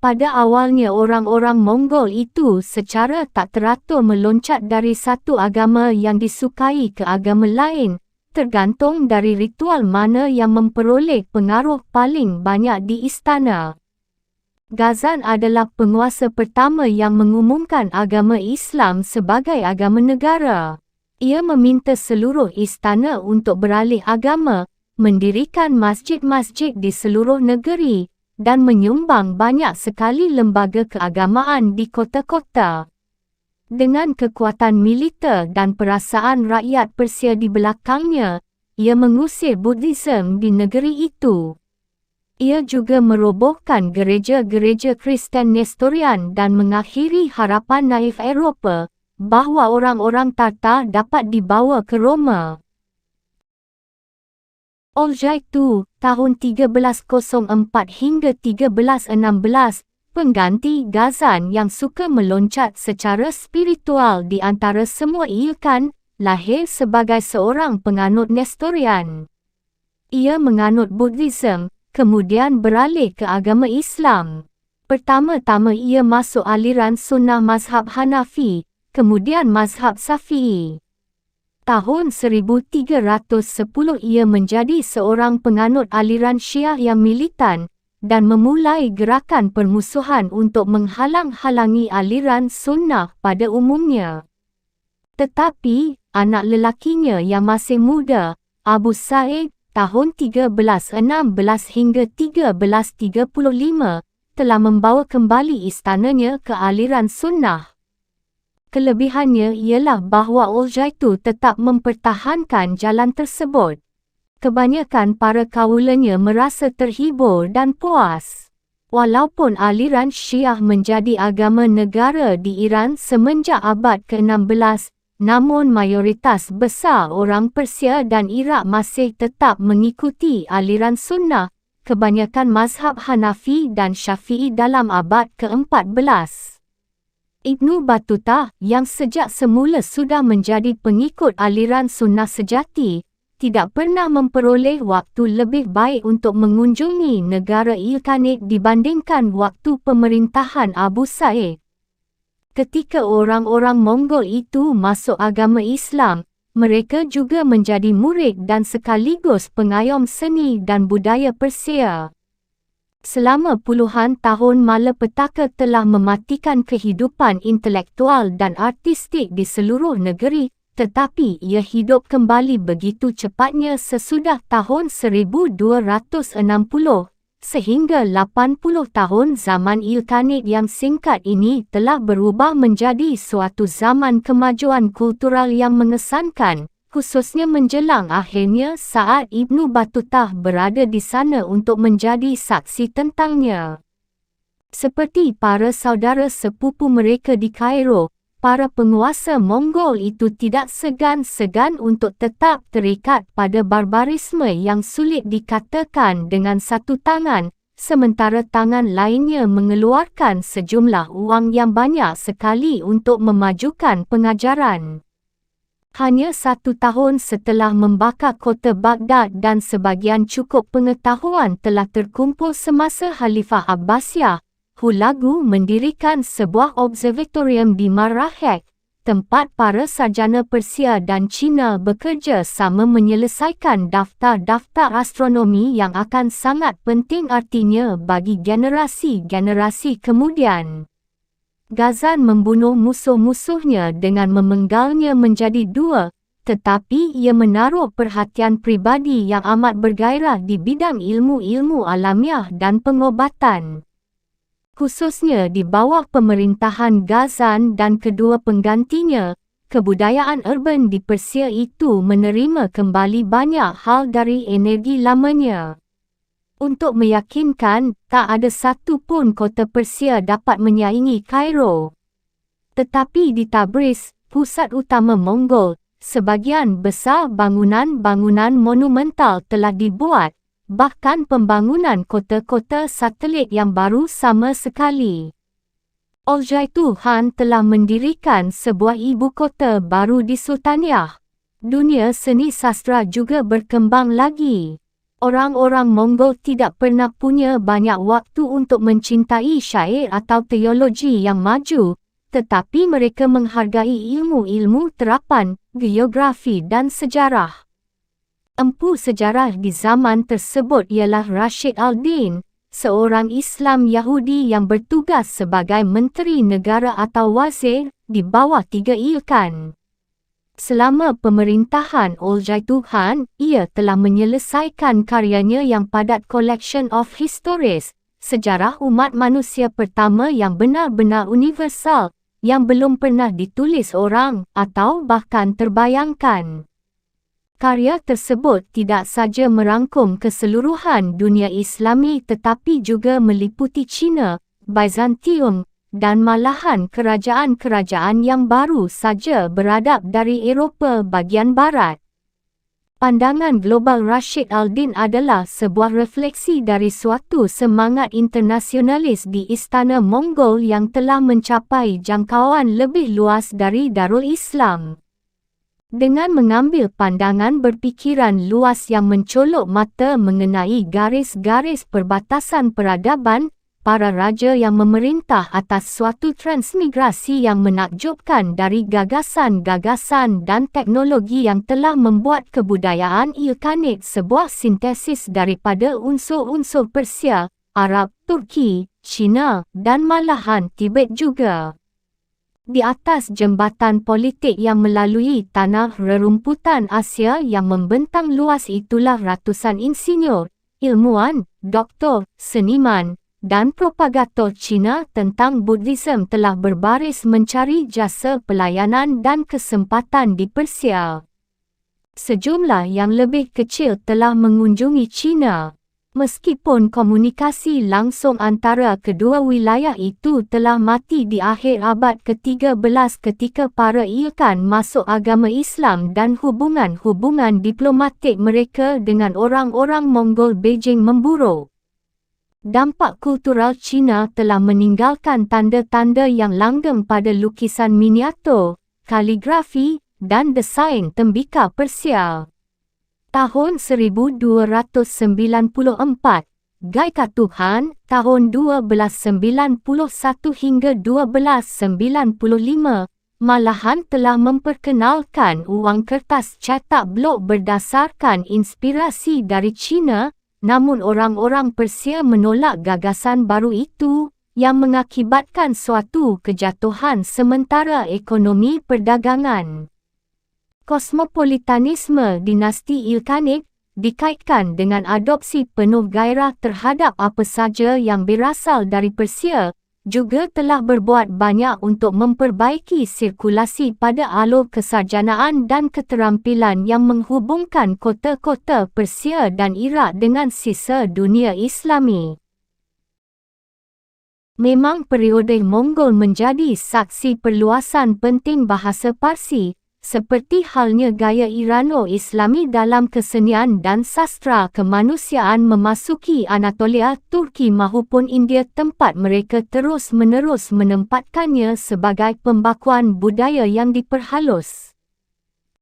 Pada awalnya orang-orang Mongol itu secara tak teratur meloncat dari satu agama yang disukai ke agama lain, tergantung dari ritual mana yang memperoleh pengaruh paling banyak di istana. Ghazan adalah penguasa pertama yang mengumumkan agama Islam sebagai agama negara. Ia meminta seluruh istana untuk beralih agama, mendirikan masjid-masjid di seluruh negeri, dan menyumbang banyak sekali lembaga keagamaan di kota-kota. Dengan kekuatan militer dan perasaan rakyat Persia di belakangnya, ia mengusir Buddhism di negeri itu. Ia juga merobohkan gereja-gereja Kristen Nestorian dan mengakhiri harapan naif Eropah bahawa orang-orang Tartar dapat dibawa ke Roma. Oleh itu, tahun 1304 hingga 1316, pengganti Ghazan yang suka meloncat secara spiritual di antara semua ilkan, lahir sebagai seorang penganut Nestorian. Ia menganut Buddhism, kemudian beralih ke agama Islam. Pertama-tama ia masuk aliran sunnah mazhab Hanafi, kemudian mazhab Syafi'i. Tahun 1310 ia menjadi seorang penganut aliran Syiah yang militan, dan memulai gerakan permusuhan untuk menghalang-halangi aliran sunnah pada umumnya. Tetapi, anak lelakinya yang masih muda, Abu Sa'id, tahun 1316 hingga 1335, telah membawa kembali istananya ke aliran sunnah. Kelebihannya ialah bahawa Oljaitu tetap mempertahankan jalan tersebut. Kebanyakan para kaulanya merasa terhibur dan puas. Walaupun aliran Syiah menjadi agama negara di Iran semenjak abad ke-16, namun mayoritas besar orang Persia dan Iraq masih tetap mengikuti aliran sunnah, kebanyakan mazhab Hanafi dan Syafi'i dalam abad ke-14. Ibnu Battuta, yang sejak semula sudah menjadi pengikut aliran sunnah sejati, tidak pernah memperoleh waktu lebih baik untuk mengunjungi negara Ilkhanate dibandingkan waktu pemerintahan Abu Sa'id. Ketika orang-orang Mongol itu masuk agama Islam, mereka juga menjadi murid dan sekaligus pengayom seni dan budaya Persia. Selama puluhan tahun malapetaka telah mematikan kehidupan intelektual dan artistik di seluruh negeri, tetapi ia hidup kembali begitu cepatnya sesudah tahun 1260, sehingga 80 tahun zaman Ilkhanate yang singkat ini telah berubah menjadi suatu zaman kemajuan kultural yang mengesankan, khususnya menjelang akhirnya saat Ibnu Battuta berada di sana untuk menjadi saksi tentangnya. Seperti para saudara sepupu mereka di Kairo, para penguasa Mongol itu tidak segan-segan untuk tetap terikat pada barbarisme yang sulit dikatakan dengan satu tangan, sementara tangan lainnya mengeluarkan sejumlah wang yang banyak sekali untuk memajukan pengajaran. Hanya 1 tahun setelah membakar kota Baghdad dan sebagian cukup pengetahuan telah terkumpul semasa Khalifah Abbasiyah, Hulagu mendirikan sebuah observatorium di Marrakech, tempat para sarjana Persia dan Cina bekerja sama menyelesaikan daftar-daftar astronomi yang akan sangat penting artinya bagi generasi-generasi kemudian. Ghazan membunuh musuh-musuhnya dengan memenggalnya menjadi 2, tetapi ia menaruh perhatian pribadi yang amat bergairah di bidang ilmu-ilmu alamiah dan pengobatan. Khususnya di bawah pemerintahan Ghazan dan kedua penggantinya, kebudayaan urban di Persia itu menerima kembali banyak hal dari energi lamanya. Untuk meyakinkan, tak ada satu pun kota Persia dapat menyaingi Kairo. Tetapi di Tabriz, pusat utama Mongol, sebagian besar bangunan-bangunan monumental telah dibuat, bahkan pembangunan kota-kota satelit yang baru sama sekali. Oljaitu Khan telah mendirikan sebuah ibu kota baru di Sultaniah. Dunia seni sastra juga berkembang lagi. Orang-orang Mongol tidak pernah punya banyak waktu untuk mencintai syair atau teologi yang maju, tetapi mereka menghargai ilmu-ilmu terapan, geografi dan sejarah. Empu sejarah di zaman tersebut ialah Rashid al-Din, seorang Islam Yahudi yang bertugas sebagai menteri negara atau wazir di bawah 3 ilkhan. Selama pemerintahan Oljaitu Khan, ia telah menyelesaikan karyanya yang padat Collection of Histories, sejarah umat manusia pertama yang benar-benar universal, yang belum pernah ditulis orang atau bahkan terbayangkan. Karya tersebut tidak saja merangkum keseluruhan dunia Islami tetapi juga meliputi China, Byzantium, dan malahan kerajaan-kerajaan yang baru saja beradab dari Eropah bagian barat. Pandangan global Rashid al-Din adalah sebuah refleksi dari suatu semangat internasionalis di istana Mongol yang telah mencapai jangkauan lebih luas dari Darul Islam. Dengan mengambil pandangan berpikiran luas yang mencolok mata mengenai garis-garis perbatasan peradaban, para raja yang memerintah atas suatu transmigrasi yang menakjubkan dari gagasan-gagasan dan teknologi yang telah membuat kebudayaan Ilkhanate sebuah sintesis daripada unsur-unsur Persia, Arab, Turki, Cina dan malahan Tibet juga. Di atas jembatan politik yang melalui tanah rerumputan Asia yang membentang luas itulah ratusan insinyur, ilmuwan, doktor, seniman, dan propagator Cina tentang Buddhism telah berbaris mencari jasa pelayanan dan kesempatan di Persia. Sejumlah yang lebih kecil telah mengunjungi Cina. Meskipun komunikasi langsung antara kedua wilayah itu telah mati di akhir abad ke-13 ketika para ilkhan masuk agama Islam dan hubungan-hubungan diplomatik mereka dengan orang-orang Mongol Beijing memburuk. Dampak kultural Cina telah meninggalkan tanda-tanda yang langgeng pada lukisan miniatur, kaligrafi, dan desain tembikar Persia. Tahun 1294, Gai Katuhan, tahun 1291 hingga 1295, malahan telah memperkenalkan wang kertas cetak blok berdasarkan inspirasi dari Cina. Namun orang-orang Persia menolak gagasan baru itu, yang mengakibatkan suatu kejatuhan sementara ekonomi perdagangan. Kosmopolitanisme dinasti Ilkhanid dikaitkan dengan adopsi penuh gairah terhadap apa saja yang berasal dari Persia, juga telah berbuat banyak untuk memperbaiki sirkulasi pada alur kesarjanaan dan keterampilan yang menghubungkan kota-kota Persia dan Iraq dengan sisa dunia Islami. Memang periode Mongol menjadi saksi perluasan penting bahasa Parsi, seperti halnya gaya Irano-Islami dalam kesenian dan sastra kemanusiaan memasuki Anatolia, Turki maupun India, tempat mereka terus-menerus menempatkannya sebagai pembakuan budaya yang diperhalus.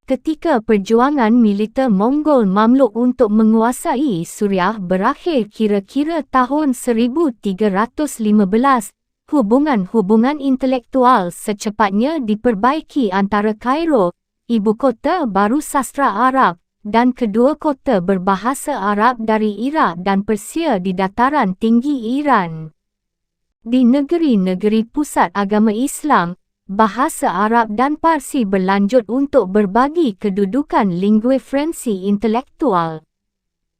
Ketika perjuangan militer Mongol Mamluk untuk menguasai Suriah berakhir kira-kira tahun 1315, hubungan-hubungan intelektual secepatnya diperbaiki antara Kairo, ibu kota baru sastra Arab, dan kedua kota berbahasa Arab dari Iraq dan Persia di dataran tinggi Iran. Di negeri-negeri pusat agama Islam, bahasa Arab dan Parsi berlanjut untuk berbagi kedudukan lingua fransi intelektual.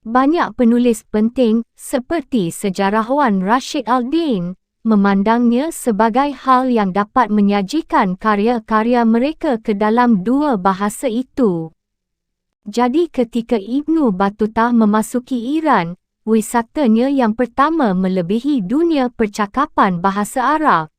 Banyak penulis penting, seperti sejarawan Rashid al-Din, memandangnya sebagai hal yang dapat menyajikan karya-karya mereka ke dalam dua bahasa itu. Jadi ketika Ibnu Battuta memasuki Iran, wisatanya yang pertama melebihi dunia percakapan bahasa Arab.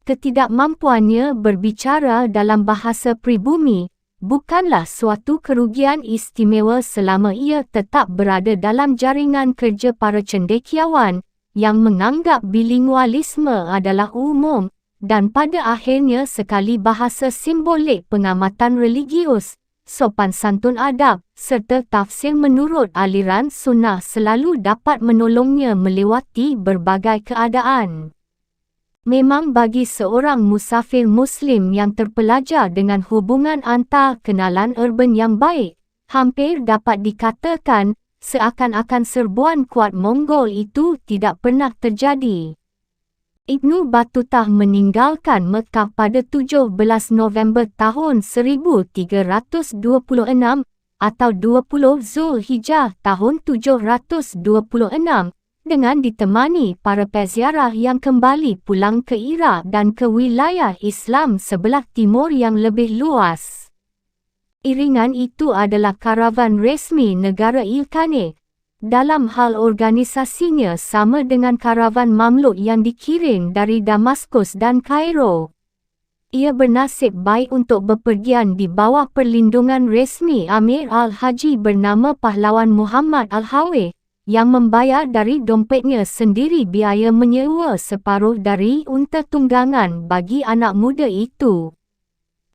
Ketidakmampuannya berbicara dalam bahasa pribumi bukanlah suatu kerugian istimewa selama ia tetap berada dalam jaringan kerja para cendekiawan yang menganggap bilingualisme adalah umum, dan pada akhirnya sekali bahasa simbolik pengamatan religius, sopan santun adab, serta tafsir menurut aliran sunnah selalu dapat menolongnya melewati berbagai keadaan. Memang bagi seorang musafir Muslim yang terpelajar dengan hubungan antar kenalan urban yang baik, hampir dapat dikatakan seakan-akan serbuan kuat Mongol itu tidak pernah terjadi. Ibnu Battuta meninggalkan Mekah pada 17 November tahun 1326 atau 20 Zulhijjah tahun 726 dengan ditemani para peziarah yang kembali pulang ke Iraq dan ke wilayah Islam sebelah timur yang lebih luas. Iringan itu adalah karavan resmi negara Ilkhanid. Dalam hal organisasinya sama dengan karavan Mamluk yang dikirim dari Damaskus dan Kairo. Ia bernasib baik untuk bepergian di bawah perlindungan resmi Amir Al-Haji bernama Pahlawan Muhammad Al-Hawih, yang membayar dari dompetnya sendiri biaya menyewa separuh dari unta tunggangan bagi anak muda itu.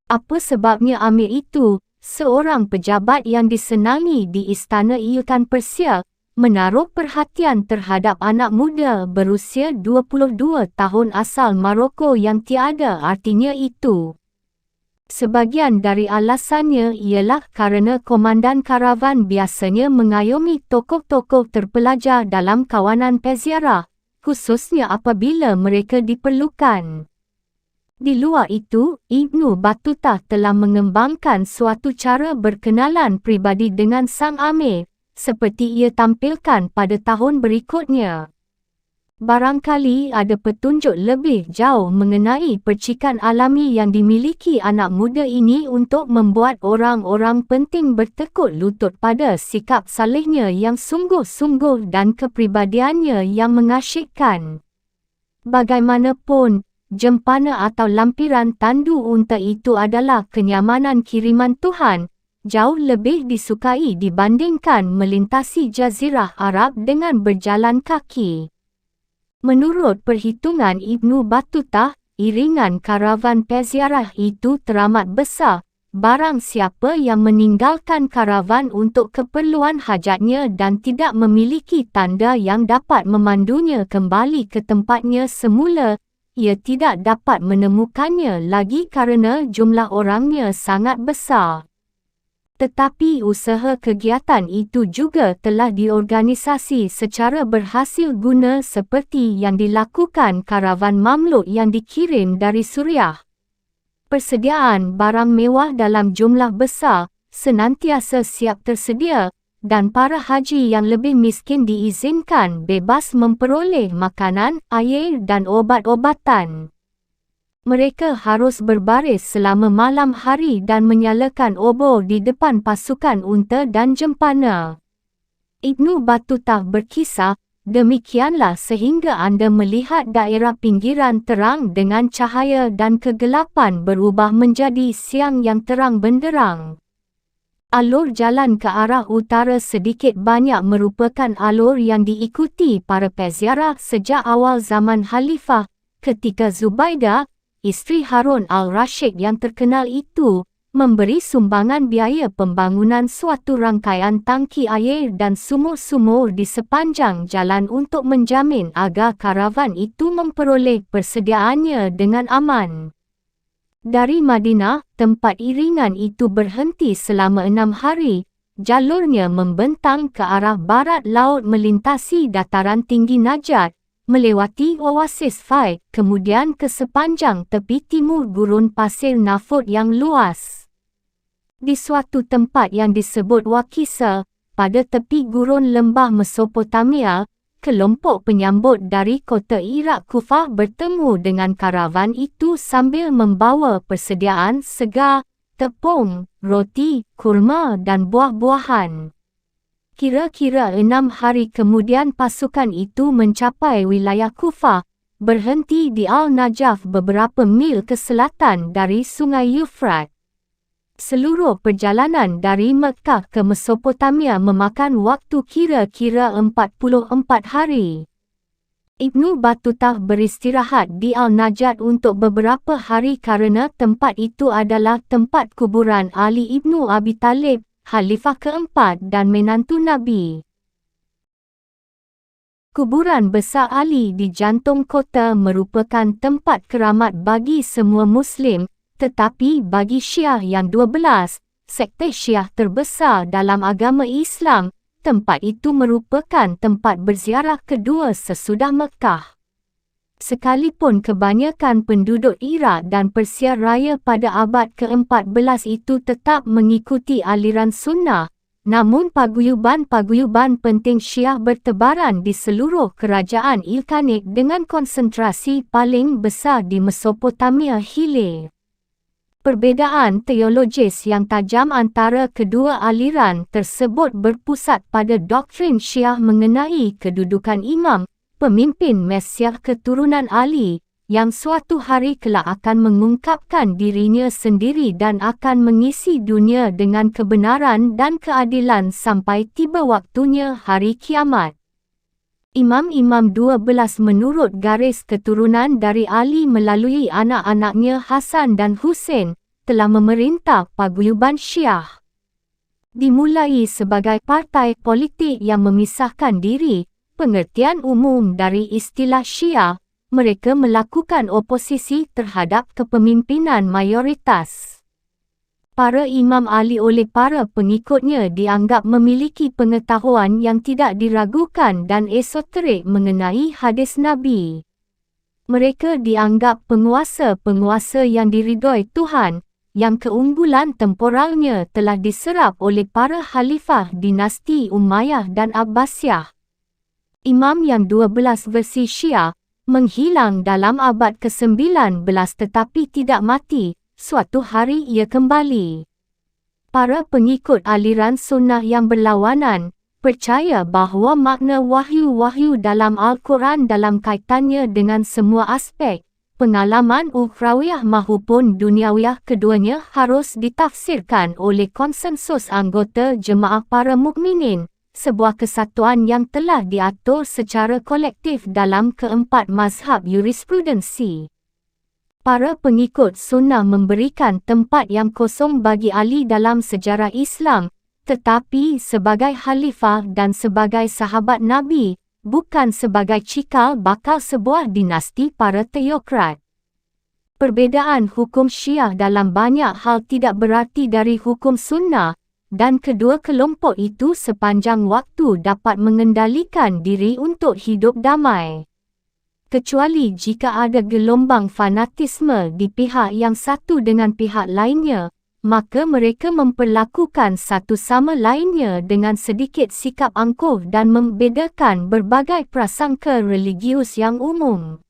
Apa sebabnya Amir itu, seorang pejabat yang disenangi di Istana Sultan Persia, menaruh perhatian terhadap anak muda berusia 22 tahun asal Maroko yang tiada artinya itu. Sebagian dari alasannya ialah kerana komandan karavan biasanya mengayomi tokoh-tokoh terpelajar dalam kawanan peziarah, khususnya apabila mereka diperlukan. Di luar itu, Ibnu Battuta telah mengembangkan suatu cara berkenalan pribadi dengan Sang Amir, seperti ia tampilkan pada tahun berikutnya. Barangkali ada petunjuk lebih jauh mengenai percikan alami yang dimiliki anak muda ini untuk membuat orang-orang penting bertekuk lutut pada sikap salehnya yang sungguh-sungguh dan kepribadiannya yang mengasyikkan. Bagaimanapun, jempana atau lampiran tandu unta itu adalah kenyamanan kiriman Tuhan, jauh lebih disukai dibandingkan melintasi Jazirah Arab dengan berjalan kaki. Menurut perhitungan Ibnu Battutah, iringan karavan peziarah itu teramat besar. Barang siapa yang meninggalkan karavan untuk keperluan hajatnya dan tidak memiliki tanda yang dapat memandunya kembali ke tempatnya semula, ia tidak dapat menemukannya lagi kerana jumlah orangnya sangat besar. Tetapi usaha kegiatan itu juga telah diorganisasi secara berhasil guna seperti yang dilakukan karavan Mamluk yang dikirim dari Suriah. Persediaan barang mewah dalam jumlah besar senantiasa siap tersedia dan para haji yang lebih miskin diizinkan bebas memperoleh makanan, air dan obat-obatan. Mereka harus berbaris selama malam hari dan menyalakan obor di depan pasukan unta dan jempana. Ibnu Battutah berkisah, demikianlah sehingga anda melihat daerah pinggiran terang dengan cahaya dan kegelapan berubah menjadi siang yang terang benderang. Alur jalan ke arah utara sedikit banyak merupakan alur yang diikuti para peziarah sejak awal zaman Khalifah, ketika Zubaidah, isteri Harun al-Rashid yang terkenal itu, memberi sumbangan biaya pembangunan suatu rangkaian tangki air dan sumur-sumur di sepanjang jalan untuk menjamin agar karavan itu memperoleh persediaannya dengan aman. Dari Madinah, tempat iringan itu berhenti selama 6 hari, jalurnya membentang ke arah barat laut melintasi dataran tinggi Najat, melewati oasis Faid, kemudian ke sepanjang tepi timur gurun pasir Nafud yang luas. Di suatu tempat yang disebut Waqisa, pada tepi gurun lembah Mesopotamia, kelompok penyambut dari kota Iraq Kufah bertemu dengan karavan itu sambil membawa persediaan segar, tepung, roti, kurma dan buah-buahan. Kira-kira 6 hari kemudian pasukan itu mencapai wilayah Kufah, berhenti di Al-Najaf beberapa mil ke selatan dari Sungai Yufrat. Seluruh perjalanan dari Mekah ke Mesopotamia memakan waktu kira-kira 44 hari. Ibnu Battutah beristirahat di Al-Najat untuk beberapa hari kerana tempat itu adalah tempat kuburan Ali Ibnu Abi Talib, Khalifah keempat dan menantu Nabi. Kuburan besar Ali di jantung kota merupakan tempat keramat bagi semua Muslim, tetapi bagi Syiah yang 12, sekte Syiah terbesar dalam agama Islam, tempat itu merupakan tempat berziarah kedua sesudah Mekah. Sekalipun kebanyakan penduduk Iraq dan Persia Raya pada abad ke-14 itu tetap mengikuti aliran sunnah, namun paguyuban-paguyuban penting Syiah bertebaran di seluruh kerajaan Ilkhanate dengan konsentrasi paling besar di Mesopotamia hilir. Perbezaan teologis yang tajam antara kedua aliran tersebut berpusat pada doktrin Syiah mengenai kedudukan imam, pemimpin Mesiah keturunan Ali, yang suatu hari kelak akan mengungkapkan dirinya sendiri dan akan mengisi dunia dengan kebenaran dan keadilan sampai tiba waktunya hari kiamat. Imam-imam 12 menurut garis keturunan dari Ali melalui anak-anaknya Hasan dan Husain, telah memerintah paguyuban Syiah. Dimulai sebagai partai politik yang memisahkan diri, pengertian umum dari istilah Syiah, mereka melakukan oposisi terhadap kepemimpinan mayoritas. Para Imam Ali oleh para pengikutnya dianggap memiliki pengetahuan yang tidak diragukan dan esoterik mengenai hadis Nabi. Mereka dianggap penguasa-penguasa yang diridhoi Tuhan, yang keunggulan temporalnya telah diserap oleh para khalifah dinasti Umayyah dan Abbasiyah. Imam yang 12 versi Syiah, menghilang dalam abad ke-19 tetapi tidak mati, suatu hari ia kembali. Para pengikut aliran sunnah yang berlawanan, percaya bahawa makna wahyu-wahyu dalam Al-Quran dalam kaitannya dengan semua aspek, pengalaman ukhrawiyah mahupun duniawiyah keduanya harus ditafsirkan oleh konsensus anggota jemaah para mukminin, sebuah kesatuan yang telah diatur secara kolektif dalam keempat mazhab jurisprudensi. Para pengikut sunnah memberikan tempat yang kosong bagi Ali dalam sejarah Islam, tetapi sebagai khalifah dan sebagai sahabat Nabi, bukan sebagai cikal bakal sebuah dinasti para teokrat. Perbezaan hukum Syiah dalam banyak hal tidak berarti dari hukum sunnah, dan kedua kelompok itu sepanjang waktu dapat mengendalikan diri untuk hidup damai. Kecuali jika ada gelombang fanatisme di pihak yang satu dengan pihak lainnya, maka mereka memperlakukan satu sama lainnya dengan sedikit sikap angkuh dan membedakan berbagai prasangka religius yang umum.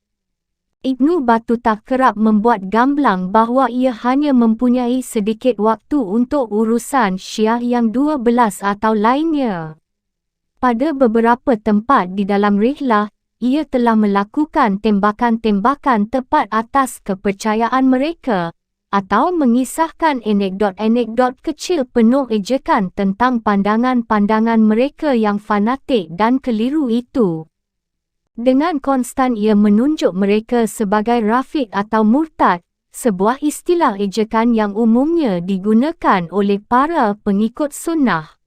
Ibnu Battutah kerap membuat gamblang bahawa ia hanya mempunyai sedikit waktu untuk urusan Syiah yang 12 atau lainnya. Pada beberapa tempat di dalam rihlah, ia telah melakukan tembakan-tembakan tepat atas kepercayaan mereka, atau mengisahkan anekdot-anekdot kecil penuh ejekan tentang pandangan-pandangan mereka yang fanatik dan keliru itu. Dengan konstan ia menunjuk mereka sebagai rafid atau murtad, sebuah istilah ejekan yang umumnya digunakan oleh para pengikut sunnah.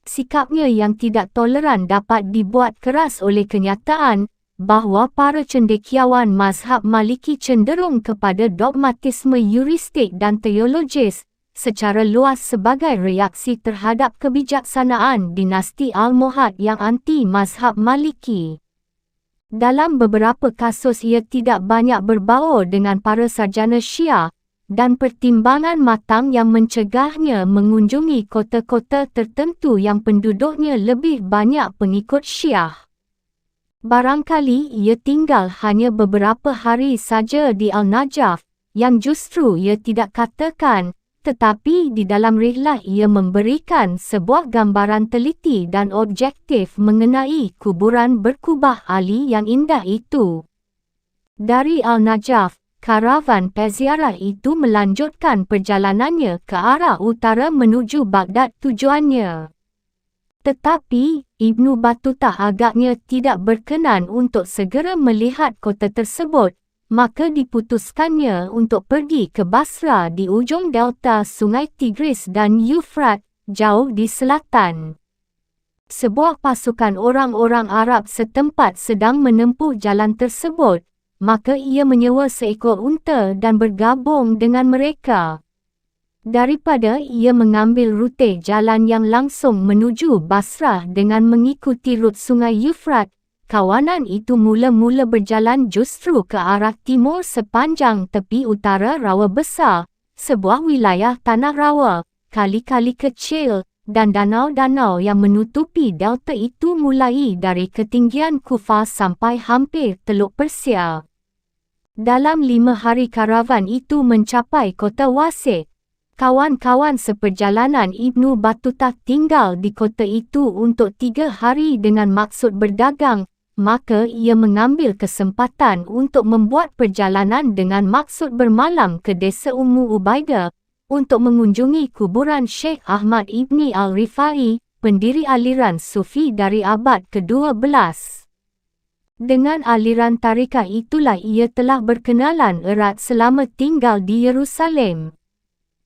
Sikapnya yang tidak toleran dapat dibuat keras oleh kenyataan bahawa para cendekiawan mazhab Maliki cenderung kepada dogmatisme yuristik dan teologis secara luas sebagai reaksi terhadap kebijaksanaan dinasti Almohad yang anti mazhab Maliki. Dalam beberapa kasus ia tidak banyak berbaur dengan para sarjana Syiah, dan pertimbangan matang yang mencegahnya mengunjungi kota-kota tertentu yang penduduknya lebih banyak pengikut Syiah. Barangkali ia tinggal hanya beberapa hari saja di Al-Najaf, yang justru ia tidak katakan, tetapi di dalam rihlah ia memberikan sebuah gambaran teliti dan objektif mengenai kuburan berkubah Ali yang indah itu. Dari Al-Najaf, karavan peziarah itu melanjutkan perjalanannya ke arah utara menuju Baghdad tujuannya. Tetapi, Ibnu Battutah agaknya tidak berkenan untuk segera melihat kota tersebut, maka diputuskannya untuk pergi ke Basra di ujung delta Sungai Tigris dan Yufrat, jauh di selatan. Sebuah pasukan orang-orang Arab setempat sedang menempuh jalan tersebut, maka ia menyewa seekor unta dan bergabung dengan mereka. Daripada ia mengambil rute jalan yang langsung menuju Basrah dengan mengikuti rut Sungai Yufrat, kawanan itu mula-mula berjalan justru ke arah timur sepanjang tepi utara Rawa Besar, sebuah wilayah tanah rawa, kali-kali kecil, dan danau-danau yang menutupi delta itu mulai dari ketinggian Kufah sampai hampir Teluk Persia. Dalam 5 hari karavan itu mencapai kota Wasik. Kawan-kawan seperjalanan Ibnu Battutah tinggal di kota itu untuk 3 hari dengan maksud berdagang, maka ia mengambil kesempatan untuk membuat perjalanan dengan maksud bermalam ke desa Ummu Ubaidah untuk mengunjungi kuburan Syekh Ahmad Ibni Al-Rifai, pendiri aliran Sufi dari abad ke-12. Dengan aliran tarikah itulah ia telah berkenalan erat selama tinggal di Yerusalem.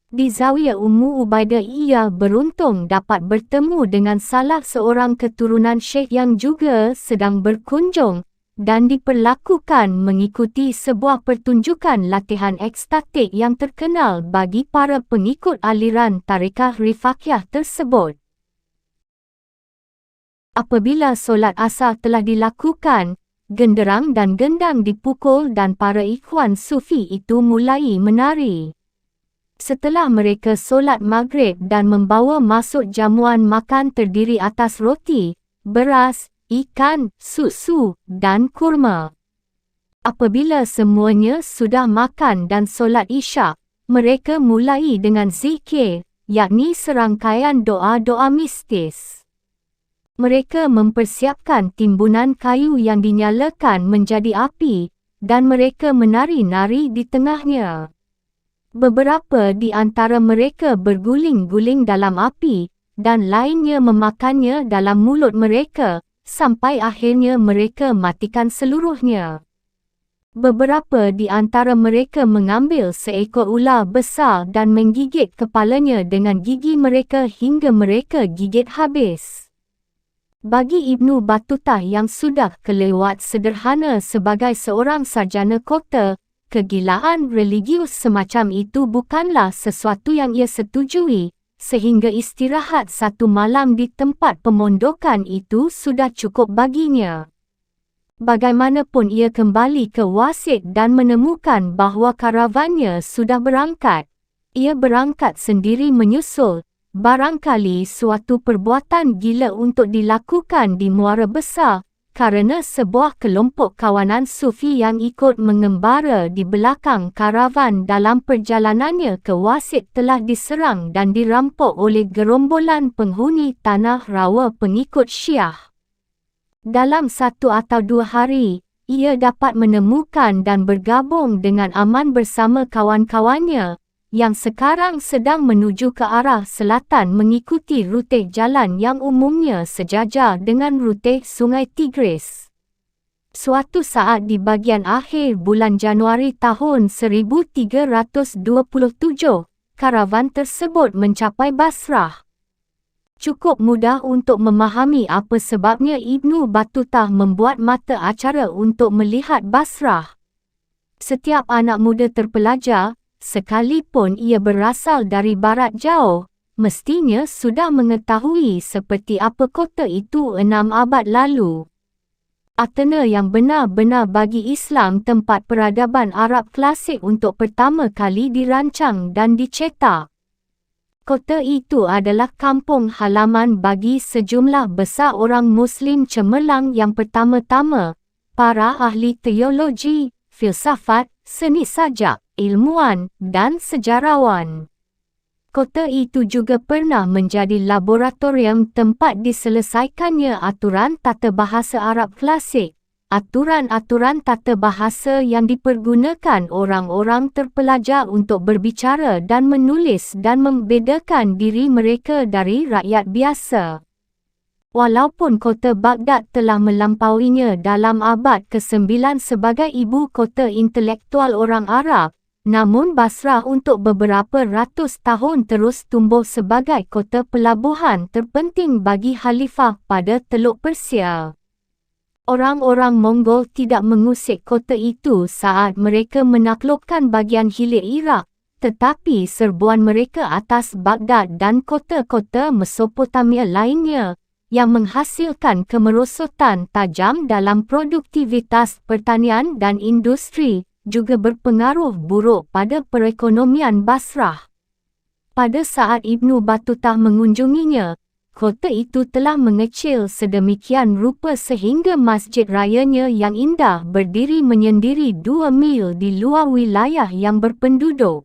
Di Zawiyah Ummu Ubaidah ia beruntung dapat bertemu dengan salah seorang keturunan Syekh yang juga sedang berkunjung, dan diperlakukan mengikuti sebuah pertunjukan latihan ekstatik yang terkenal bagi para pengikut aliran tarikah Rifaqiyah tersebut. Apabila solat asar telah dilakukan, genderang dan gendang dipukul dan para ikhwan sufi itu mulai menari. Setelah mereka solat maghrib dan membawa masuk jamuan makan terdiri atas roti, beras, ikan, susu, dan kurma. Apabila semuanya sudah makan dan solat isyak, mereka mulai dengan zikir, yakni serangkaian doa-doa mistis. Mereka mempersiapkan timbunan kayu yang dinyalakan menjadi api, dan mereka menari-nari di tengahnya. Beberapa di antara mereka berguling-guling dalam api, dan lainnya memakannya dalam mulut mereka, sampai akhirnya mereka matikan seluruhnya. Beberapa di antara mereka mengambil seekor ular besar dan menggigit kepalanya dengan gigi mereka hingga mereka gigit habis. Bagi Ibnu Battutah yang sudah kelewat sederhana sebagai seorang sarjana kota, kegilaan religius semacam itu bukanlah sesuatu yang ia setujui, sehingga istirahat satu malam di tempat pemondokan itu sudah cukup baginya. Bagaimanapun ia kembali ke Wasit dan menemukan bahawa karavannya sudah berangkat. Ia berangkat sendiri menyusul. Barangkali suatu perbuatan gila untuk dilakukan di Muara Besar, kerana sebuah kelompok kawanan sufi yang ikut mengembara di belakang karavan dalam perjalanannya ke Wasit telah diserang dan dirampok oleh gerombolan penghuni tanah rawa pengikut Syiah. Dalam 1 atau 2 hari, ia dapat menemukan dan bergabung dengan aman bersama kawan-kawannya, yang sekarang sedang menuju ke arah selatan mengikuti rute jalan yang umumnya sejajar dengan rute Sungai Tigris. Suatu saat di bagian akhir bulan Januari tahun 1327, karavan tersebut mencapai Basrah. Cukup mudah untuk memahami apa sebabnya Ibnu Battutah membuat mata acara untuk melihat Basrah. Setiap anak muda terpelajar, sekalipun ia berasal dari barat jauh, mestinya sudah mengetahui seperti apa kota itu 6 abad lalu. Athena yang benar-benar bagi Islam tempat peradaban Arab klasik untuk pertama kali dirancang dan dicetak. Kota itu adalah kampung halaman bagi sejumlah besar orang Muslim cemerlang yang pertama-tama, para ahli teologi, filsafat, seni sajak, ilmuwan, dan sejarawan. Kota itu juga pernah menjadi laboratorium tempat diselesaikannya aturan tata bahasa Arab klasik, aturan-aturan tata bahasa yang dipergunakan orang-orang terpelajar untuk berbicara dan menulis dan membedakan diri mereka dari rakyat biasa. Walaupun kota Baghdad telah melampauinya dalam abad ke-9 sebagai ibu kota intelektual orang Arab, namun Basrah untuk beberapa ratus tahun terus tumbuh sebagai kota pelabuhan terpenting bagi khalifah pada Teluk Persia. Orang-orang Mongol tidak mengusik kota itu saat mereka menaklukkan bagian hilir Iraq, tetapi serbuan mereka atas Baghdad dan kota-kota Mesopotamia lainnya, yang menghasilkan kemerosotan tajam dalam produktivitas pertanian dan industri, juga berpengaruh buruk pada perekonomian Basrah. Pada saat Ibnu Battutah mengunjunginya, kota itu telah mengecil sedemikian rupa sehingga masjid rayanya yang indah berdiri menyendiri 2 mil di luar wilayah yang berpenduduk.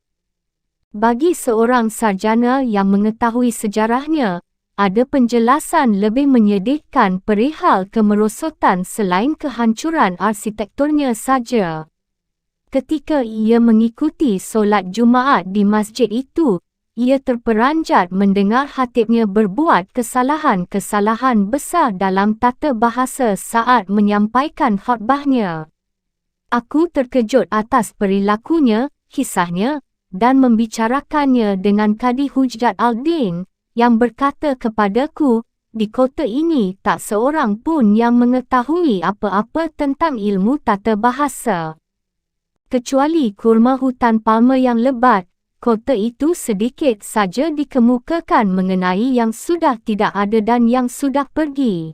Bagi seorang sarjana yang mengetahui sejarahnya, ada penjelasan lebih menyedihkan perihal kemerosotan selain kehancuran arsitekturnya saja. Ketika ia mengikuti solat Jumaat di masjid itu, ia terperanjat mendengar khatibnya berbuat kesalahan-kesalahan besar dalam tata bahasa saat menyampaikan khutbahnya. Aku terkejut atas perilakunya, kisahnya, dan membicarakannya dengan Kadi Hujjat al-Din, yang berkata kepadaku, di kota ini tak seorang pun yang mengetahui apa-apa tentang ilmu tata bahasa. Kecuali kurma hutan palma yang lebat, kota itu sedikit saja dikemukakan mengenai yang sudah tidak ada dan yang sudah pergi.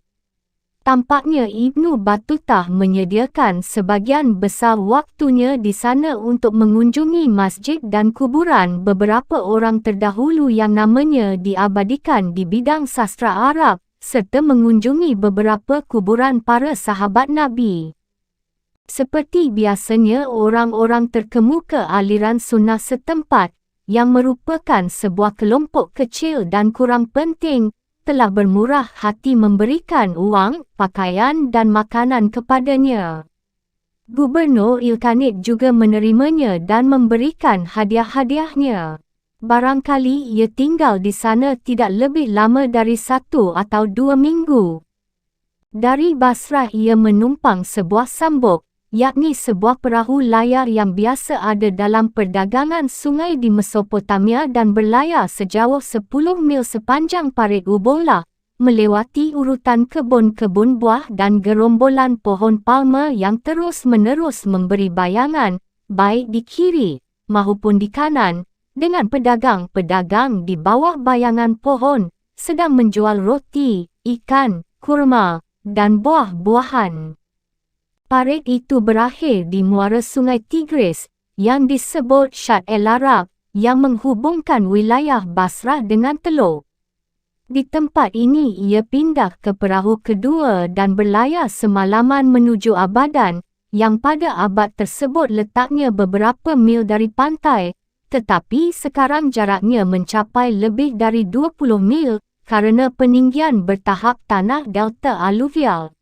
Tampaknya Ibnu Battutah menyediakan sebagian besar waktunya di sana untuk mengunjungi masjid dan kuburan beberapa orang terdahulu yang namanya diabadikan di bidang sastra Arab, serta mengunjungi beberapa kuburan para sahabat Nabi. Seperti biasanya orang-orang terkemuka aliran sunnah setempat, yang merupakan sebuah kelompok kecil dan kurang penting, telah bermurah hati memberikan uang, pakaian dan makanan kepadanya. Gubernur Ilkhanid juga menerimanya dan memberikan hadiah-hadiahnya. Barangkali ia tinggal di sana tidak lebih lama dari 1 atau 2 minggu. Dari Basrah ia menumpang sebuah sambuk, yakni sebuah perahu layar yang biasa ada dalam perdagangan sungai di Mesopotamia dan berlayar sejauh 10 mil sepanjang parit Ubullah, melewati urutan kebun-kebun buah dan gerombolan pohon palma yang terus-menerus memberi bayangan, baik di kiri maupun di kanan, dengan pedagang-pedagang di bawah bayangan pohon, sedang menjual roti, ikan, kurma, dan buah-buahan. Parit itu berakhir di muara sungai Tigris, yang disebut Shatt el-Arab, yang menghubungkan wilayah Basrah dengan Teluk. Di tempat ini ia pindah ke perahu kedua dan berlayar semalaman menuju Abadan, yang pada abad tersebut letaknya beberapa mil dari pantai, tetapi sekarang jaraknya mencapai lebih dari 20 mil kerana peninggian bertahap tanah delta aluvial.